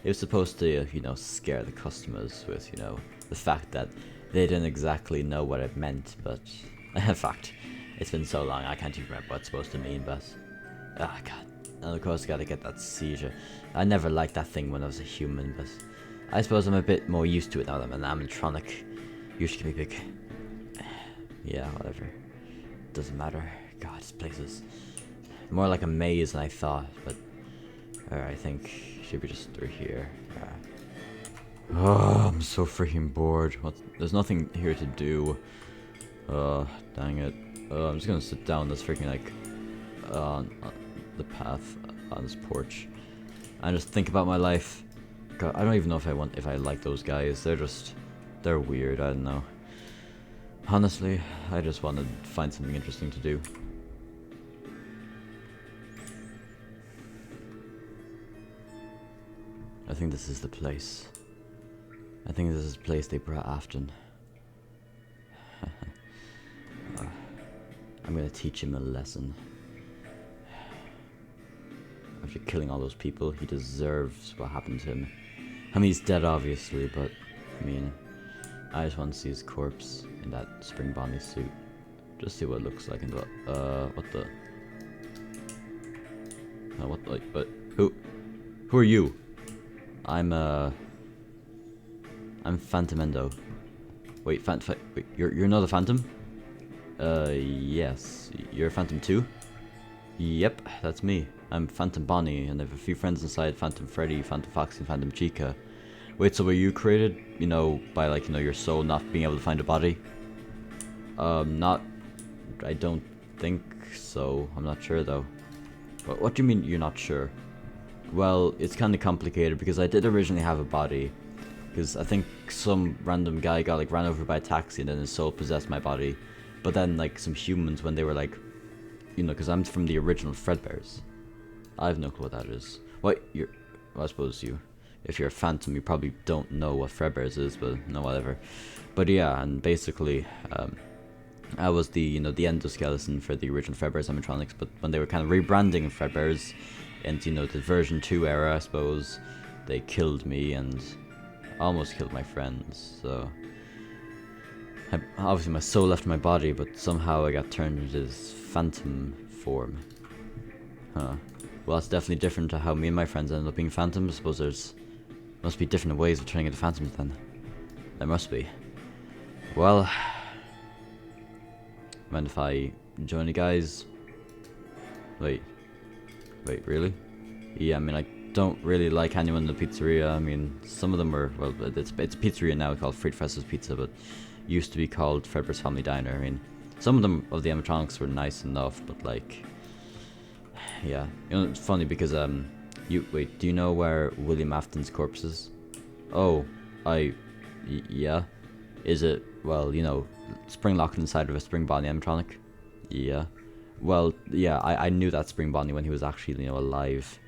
Speaker 1: It was supposed to, scare the customers with, the fact that they didn't exactly know what it meant, but in fact, it's been so long I can't even remember what it's supposed to mean, but ah, God. And of course, gotta get that seizure. I never liked that thing when I was a human, but I suppose I'm a bit more used to it now that I'm an animatronic. Usually can be big. Yeah, whatever. Doesn't matter. God, this place is more like a maze than I thought, but I think should be just through here. Oh, I'm so freaking bored. There's nothing here to do. Dang it. I'm just gonna sit down this freaking like on the path on this porch and just think about my life. God, I don't even know if I like those guys. They're weird. I don't know. Honestly, I just want to find something interesting to do. I think this is the place. I think this is the place they brought Afton. I'm gonna teach him a lesson. After killing all those people, he deserves what happened to him. I mean, he's dead obviously, but I mean, I just want to see his corpse in that spring Bonnie suit. Just see what it looks like and what the but who are you? I'm Phantomendo. Wait, wait, you're not a Phantom? Yes. You're a Phantom too? Yep, that's me. I'm Phantom Bonnie, and I have a few friends inside: Phantom Freddy, Phantom Foxy, and Phantom Chica. Wait, so were you created, by like, your soul not being able to find a body? I don't think so. I'm not sure though. What do you mean you're not sure? Well, it's kind of complicated because I did originally have a body. Because I think some random guy got like ran over by a taxi and then his soul possessed my body. But then like some humans, when they were like, because I'm from the original Fredbears. I have no clue what that is. Well, I suppose if you're a Phantom, you probably don't know what Fredbears is, but no, whatever. But yeah, and basically, I was the endoskeleton for the original Fredbears animatronics. But when they were kind of rebranding Fredbears into the version 2 era, I suppose, they killed me and almost killed my friends. So obviously my soul left my body, but somehow I got turned into this phantom form. Huh. Well, that's definitely different to how me and my friends ended up being phantoms. I suppose must be different ways of turning into phantoms then. There must be. Well, mind if I join you guys? Wait, really? Yeah, I mean, I don't really like anyone in the pizzeria. I mean, some of them are, well, it's a pizzeria now called Friedfres's Pizza, but used to be called Fredbear's Family Diner. I mean, some of them of the animatronics were nice enough, but like, yeah, it's funny because wait, do you know where William Afton's corpse is? Oh, yeah. Is it, well, spring locked inside of a spring Bonnie animatronic? Yeah. Well, yeah, I knew that spring Bonnie when he was actually, alive.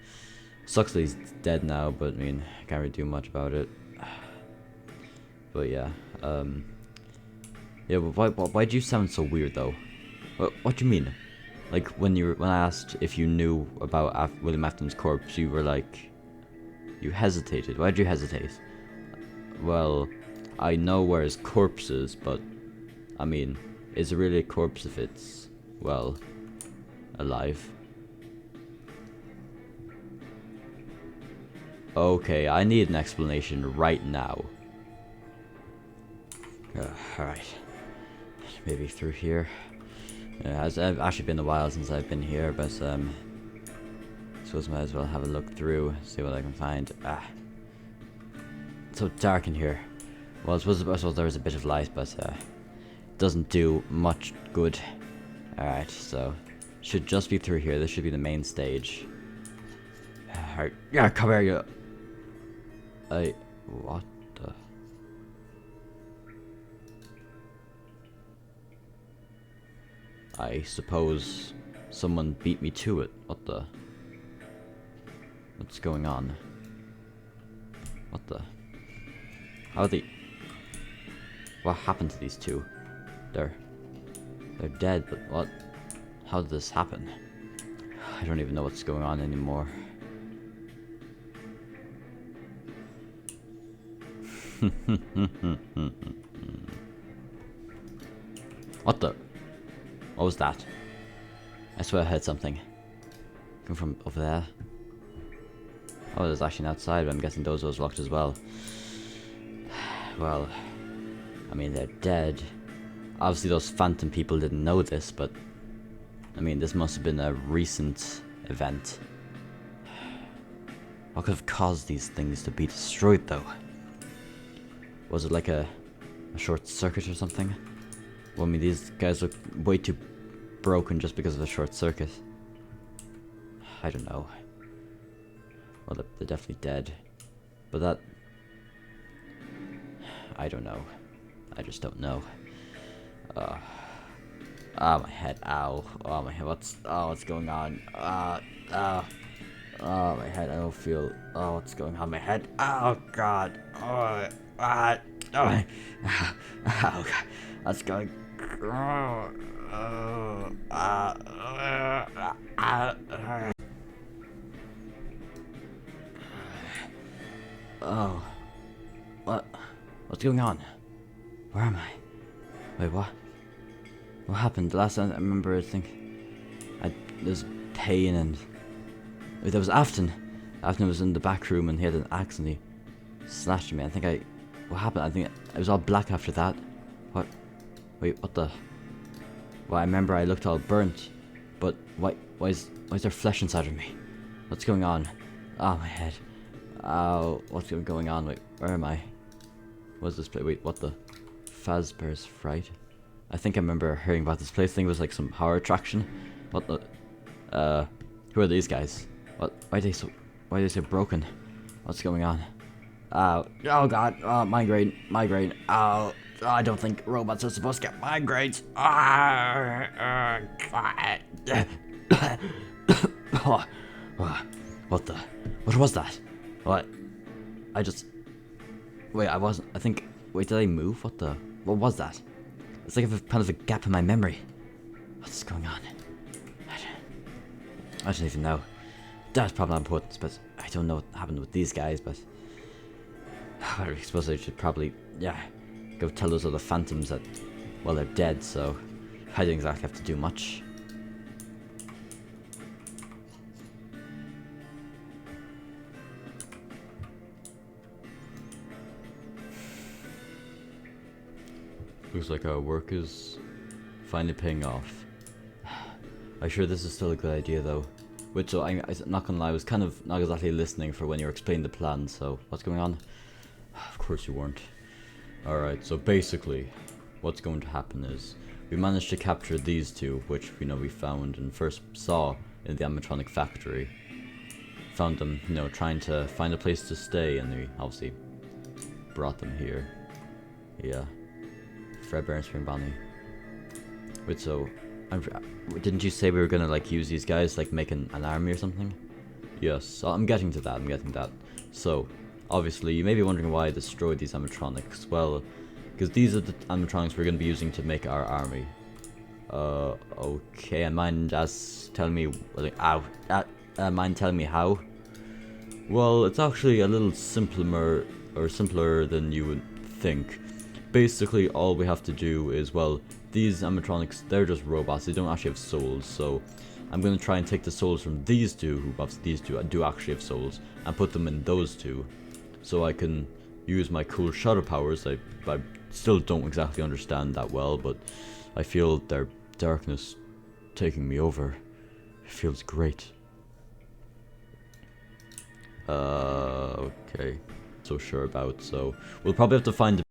Speaker 1: Sucks that he's dead now, but I mean, I can't really do much about it. But yeah, yeah, but why do you sound so weird though? What do you mean? Like when I asked if you knew about William Afton's corpse, you were like, you hesitated. Why did you hesitate? Well, I know where his corpse is, but I mean, is it really a corpse if it's, well, alive? Okay, I need an explanation right now. Alright. Maybe through here. It's actually been a while since I've been here, but suppose I might as well have a look through, see what I can find. It's so dark in here. Well, I suppose there is a bit of light, but doesn't do much good. Alright, so should just be through here. This should be the main stage. Alright, yeah, come here, you. What the? I suppose someone beat me to it. What the? What's going on? What the? How are they? What happened to these two? They're dead, but what? How did this happen? I don't even know what's going on anymore. What the? What was that? I swear I heard something. Come from over there. Oh, there's actually an outside, but I'm guessing those doors locked as well. Well, I mean, they're dead. Obviously, those phantom people didn't know this, but I mean, this must have been a recent event. What could have caused these things to be destroyed, though? Was it like a short circuit or something? Well, I mean, these guys look way too broken just because of the short circuit. I don't know. Well, they're definitely dead. But that... I don't know. I just don't know. My head. Ow. Oh, my head. What's going on? Oh, my head. I don't feel... Oh, what's going on? My head. Oh, God. Oh, God. That's going... Oh. What's going on? Where am I? Wait, what? What happened? The last time I remember, I think... There's pain and... Wait, there was Afton. Afton was in the back room and he had an axe and he slashed me. What happened? I think it was all black after that. What? Wait, what the... Well, I remember I looked all burnt. But why is there flesh inside of me? What's going on? Oh, my head. Ow, what's going on? Wait, where am I? What's this place? Wait, what the? Fazbear's Fright? I think I remember hearing about this place. I think it was like some horror attraction. What the? Who are these guys? What? Why are they so broken? What's going on? Oh God! Oh, migraine! Oh, I don't think robots are supposed to get migraines. What the? What was that? What? Wait, I wasn't... I think... Wait, did I move? What was that? It's like kind of a gap in my memory. What's going on? I don't even know. That's probably not important, but I don't know what happened with these guys, but... I suppose I should probably, go tell those other phantoms that, well, they're dead, so I didn't exactly have to do much. Looks like our work is finally paying off. I'm sure this is still a good idea, though. Which, so I'm not gonna lie, I was kind of not exactly listening for when you were explaining the plan, so what's going on? Of course you weren't. Alright, so basically, what's going to happen is, we managed to capture these two, which we found and first saw in the animatronic factory. Found them, trying to find a place to stay, and we obviously brought them here. Yeah. Fredbear and Spring Bonnie. Wait, so, didn't you say we were gonna, use these guys, make an army or something? Yes, I'm getting to that, So, obviously, you may be wondering why I destroyed these animatronics. Well, because these are the animatronics we're going to be using to make our army. Okay, and mind just telling me, mind telling me how? Well, it's actually a little simpler than you would think. Basically, all we have to do is, well, these animatronics, they're just robots, they don't actually have souls, so I'm going to try and take the souls from these two, who obviously these two do actually have souls, and put them in those two. So I can use my cool shadow powers by still don't exactly understand that well, but I feel their darkness taking me over. It feels great. Okay. So sure about, so we'll probably have to find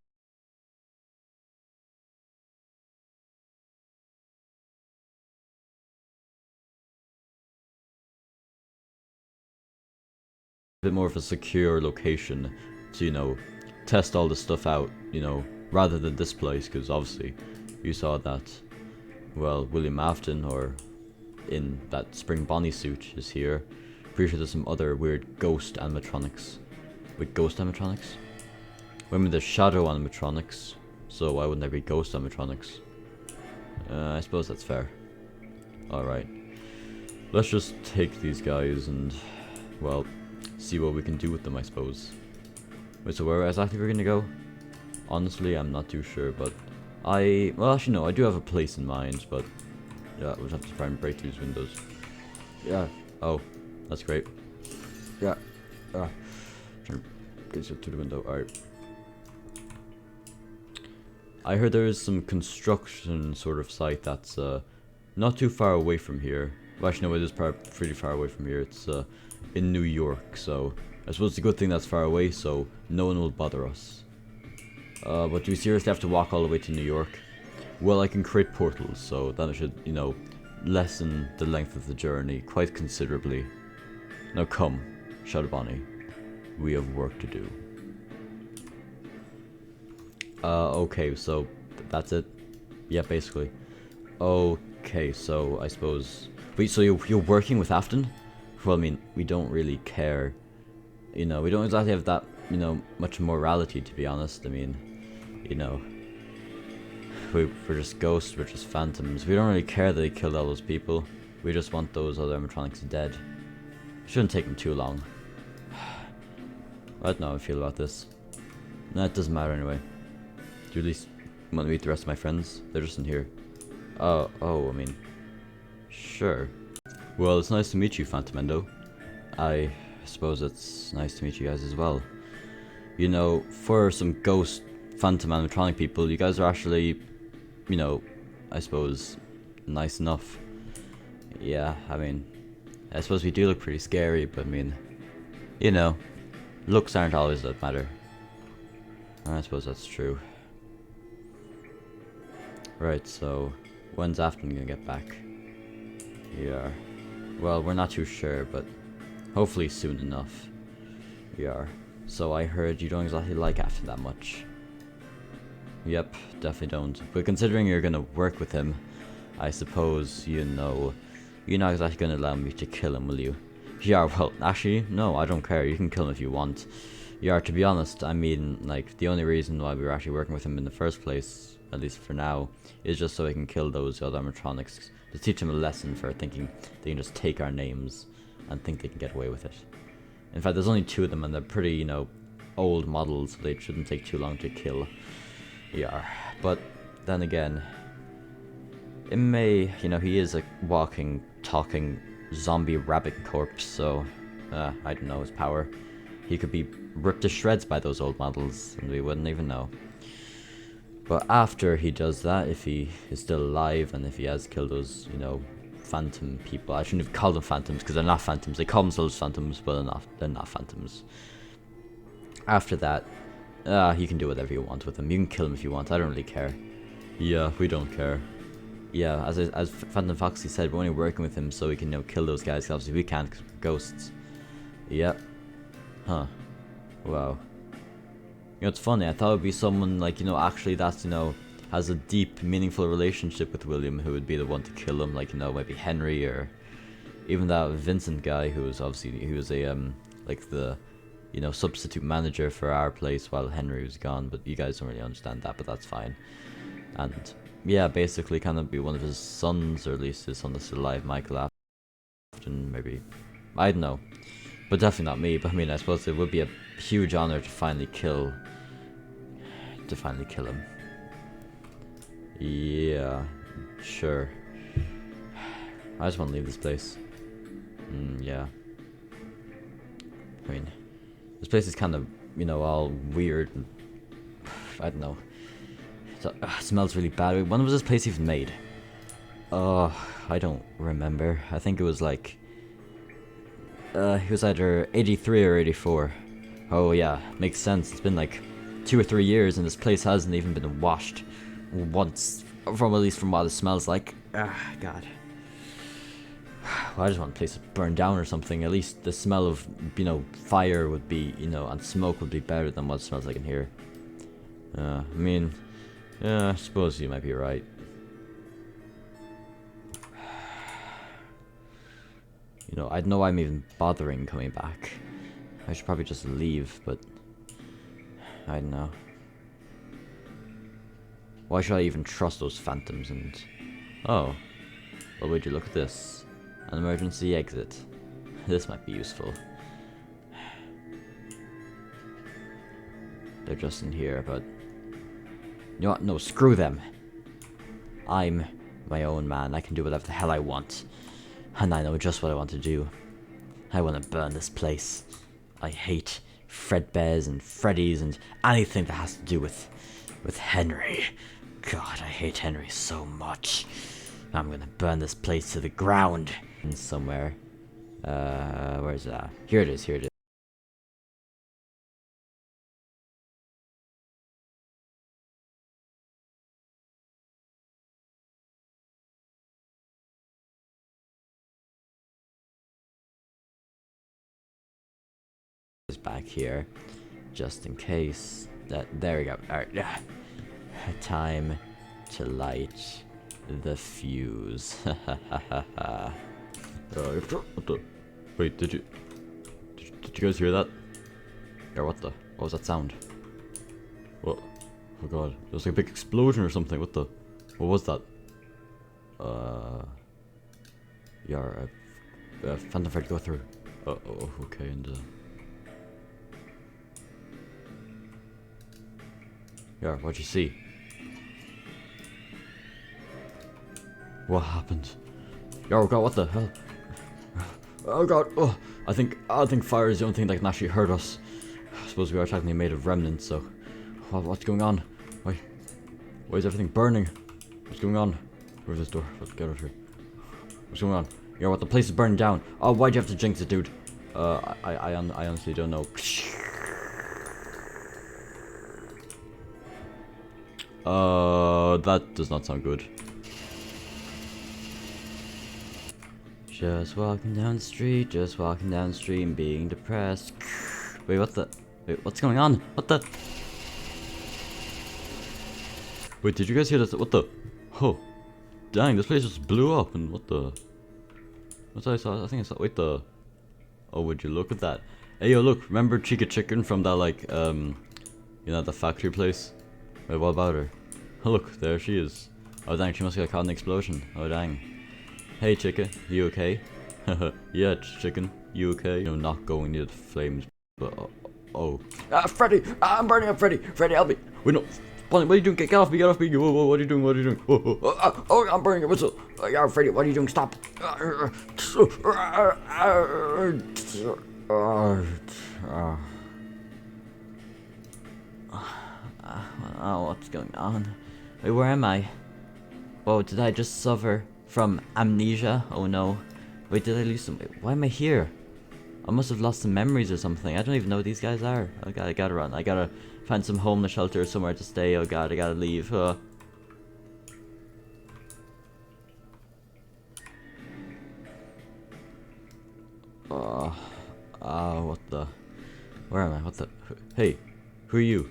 Speaker 1: bit more of a secure location to, you know, test all this stuff out, you know, rather than this place, because obviously you saw that, well, William Afton, or in that Spring Bonnie suit, is here. Pretty sure there's some other weird ghost animatronics. Wait, ghost animatronics? I mean, there's shadow animatronics, so why wouldn't there be ghost animatronics? I suppose that's fair. Alright. Let's just take these guys and, well, see what we can do with them, I suppose. Wait, so where exactly we're gonna go? Honestly, I'm not too sure, but well, actually no, I do have a place in mind, but yeah, we'll have to try and break these windows. Yeah. Oh, that's great. Yeah. Trying to get you up to the window. Alright. I heard there is some construction sort of site that's not too far away from here. Well, actually, no, it is pretty far away from here. It's in New York, so I suppose it's a good thing that's far away, so no one will bother us. But do we seriously have to walk all the way to New York? Well, I can create portals, so that should, you know, lessen the length of the journey quite considerably. Now come, Shadow Bonnie. We have work to do. Okay, so that's it? Yeah, basically. Okay, so I suppose... Wait, so you're working with Afton? Well, I mean, we don't really care. You know, we don't exactly have that, you know, much morality, to be honest. I mean, you know, we're just ghosts, we're just phantoms. We don't really care that they killed all those people. We just want those other animatronics dead. Shouldn't take them too long. I don't know how I feel about this. Nah, it doesn't matter anyway. Do you at least want to meet the rest of my friends? They're just in here. Oh, I mean, sure. Well, it's nice to meet you, Phantomendo. I suppose it's nice to meet you guys as well. You know, for some ghost phantom animatronic people, you guys are actually, you know, I suppose, nice enough. Yeah, I mean, I suppose we do look pretty scary, but I mean, you know, looks aren't always that matter. I suppose that's true. Right, so when's Afton gonna get back? Yeah. Well, we're not too sure, but hopefully soon enough. We are. So I heard you don't exactly like Afton that much. Yep, definitely don't. But considering you're gonna work with him, I suppose, you know, you're not exactly gonna allow me to kill him, will you? Yeah, well, actually, no, I don't care. You can kill him if you want. Yeah, to be honest, I mean, like, the only reason why we were actually working with him in the first place, at least for now, is just so he can kill those other animatronics. To teach them a lesson for thinking they can just take our names and think they can get away with it. In fact, there's only 2 of them, and they're pretty, you know, old models, so they shouldn't take too long to kill. Yeah, but then again, it may, you know, he is a walking, talking zombie rabbit corpse, so, I don't know his power. He could be ripped to shreds by those old models, and we wouldn't even know. But after he does that, if he is still alive, and if he has killed those, you know, phantom people, I shouldn't have called them phantoms, because they're not phantoms. They call themselves phantoms, but they're not phantoms. After that, you can do whatever you want with them. You can kill them if you want, I don't really care. Yeah, we don't care. Yeah, as Phantom Foxy said, we're only working with him so we can, you know, kill those guys, obviously we can't, because we're ghosts. Yep. Huh. Wow. You know, it's funny, I thought it would be someone, like, you know, actually that's, you know, has a deep, meaningful relationship with William who would be the one to kill him, like, you know, maybe Henry, or even that Vincent guy who was obviously, he was a, like the, you know, substitute manager for our place while Henry was gone, but you guys don't really understand that, but that's fine. And, yeah, basically kind of be one of his sons, or at least his son that's still alive, Michael Afton, maybe, I don't know. But definitely not me, but I mean, I suppose it would be a huge honor to finally kill him. Yeah, sure. I just want to leave this place. Yeah. I mean, this place is kind of, you know, all weird and, I don't know. smells really bad. When was this place even made? I don't remember. I think it was like... it was either 83 or 84. Oh yeah, makes sense. It's been like 2 or 3 years and this place hasn't even been washed once. At least from what it smells like. God. Well, I just want the place to burn down or something. At least the smell of, fire would be, and smoke would be better than what it smells like in here. I mean, yeah, I suppose you might be right. I don't know why I'm even bothering coming back. I should probably just leave, but I don't know. Why should I even trust those phantoms and... Oh. Well, would you look at this? An emergency exit. This might be useful. They're just in here, but... You know what? No, screw them. I'm my own man. I can do whatever the hell I want. And I know just what I want to do. I want to burn this place. I hate Fredbears and Freddies and anything that has to do with Henry. God, I hate Henry so much. I'm gonna burn this place to the ground. Somewhere. Where's that? Here it is, here it is. Back here, just in case. There we go. Alright, time to light the fuse. Wait, did you guys hear that? Yeah, what was that sound? What? Oh god, there was like a big explosion or something. What was that? Yeah, Phantom Fred, go through. Oh, okay, and yeah, what'd you see? What happened? Oh god, what the hell? Oh god, oh, I think fire is the only thing that can actually hurt us. I suppose we are technically made of remnants, so... What's going on? Why is everything burning? What's going on? Where's this door? Let's get out of here. What's going on? Yeah, what, the place is burning down. Oh, why'd you have to jinx it, dude? I honestly don't know. That does not sound good. Just walking down the street, and being depressed. Wait, what's going on? What the? Wait, did you guys hear that? What the? Oh, dang, this place just blew up, and what the? What's I saw? I think I saw, wait, the... Oh, would you look at that? Hey, yo, look, remember Chica Chicken from that, like, the factory place? Wait, what about her? Oh, look, there she is. Oh, dang, she must get caught in the explosion. Oh, dang. Hey, Chica, you okay? Yeah, Chicken, you okay? Not going near the flames, but, oh. Freddy! I'm burning up, Freddy! Freddy, help me! Wait, no. Bonnie, what are you doing? Get off me, get off me! Whoa, what are you doing? Oh, I'm burning a whistle! Yeah, Freddy, what are you doing? Stop! Oh, what's going on? Wait, where am I? Whoa, did I just suffer from amnesia? Oh no. Wait, did I lose some... Why am I here? I must have lost some memories or something. I don't even know who these guys are. Oh god, I gotta run. I gotta find some homeless shelter or somewhere to stay. Oh god, I gotta leave. Oh, what the... Where am I? What the... Hey, who are you?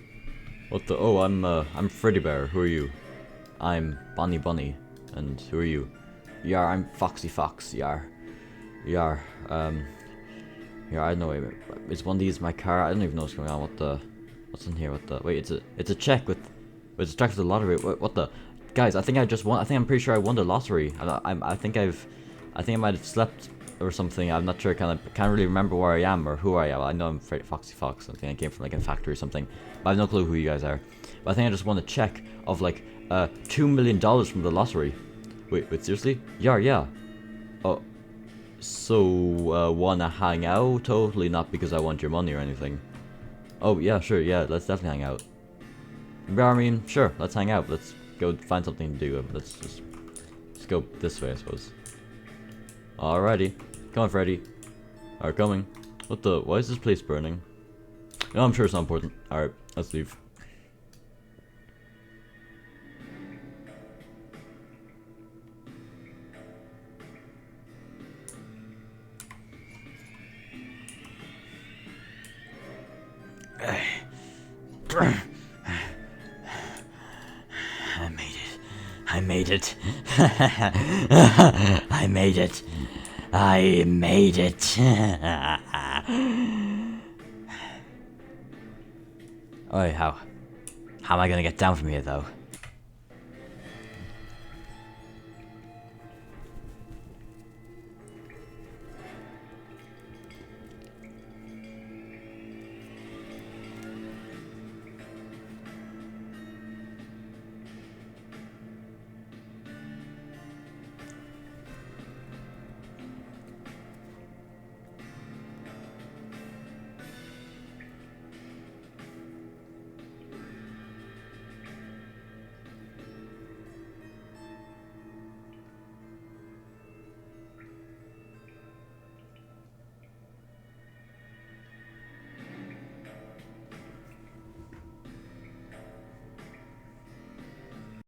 Speaker 1: What the... Oh, I'm Freddy Bear. Who are you? I'm Bonnie Bunny. And who are you? Yar, I'm Foxy Fox. Yar. Yeah, I don't know. Is one of these my car? I don't even know what's going on. What's in here? What the? Wait, it's a check with a check for the lottery. What the? Guys, I think I just won. I think I'm pretty sure I won the lottery. I think I might have slept or something. I'm not sure. Can't really remember where I am or who I am. I know I'm Foxy Fox. I think I came from like a factory or something. But I have no clue who you guys are. But I think I just won a check of like $2 million from the lottery. Wait, seriously? Yeah. Oh. So, wanna hang out? Totally not because I want your money or anything. Oh, yeah, sure, yeah, let's definitely hang out. But I mean, sure, let's hang out. Let's go find something to do. Let's go this way, I suppose. Alrighty. Come on, Freddy. Alright, coming. What the? Why is this place burning? No, I'm sure it's not important. Alright, let's leave.
Speaker 2: I made it. I made it. I made it.
Speaker 1: Alright, how?
Speaker 2: How am I gonna get down from here, though?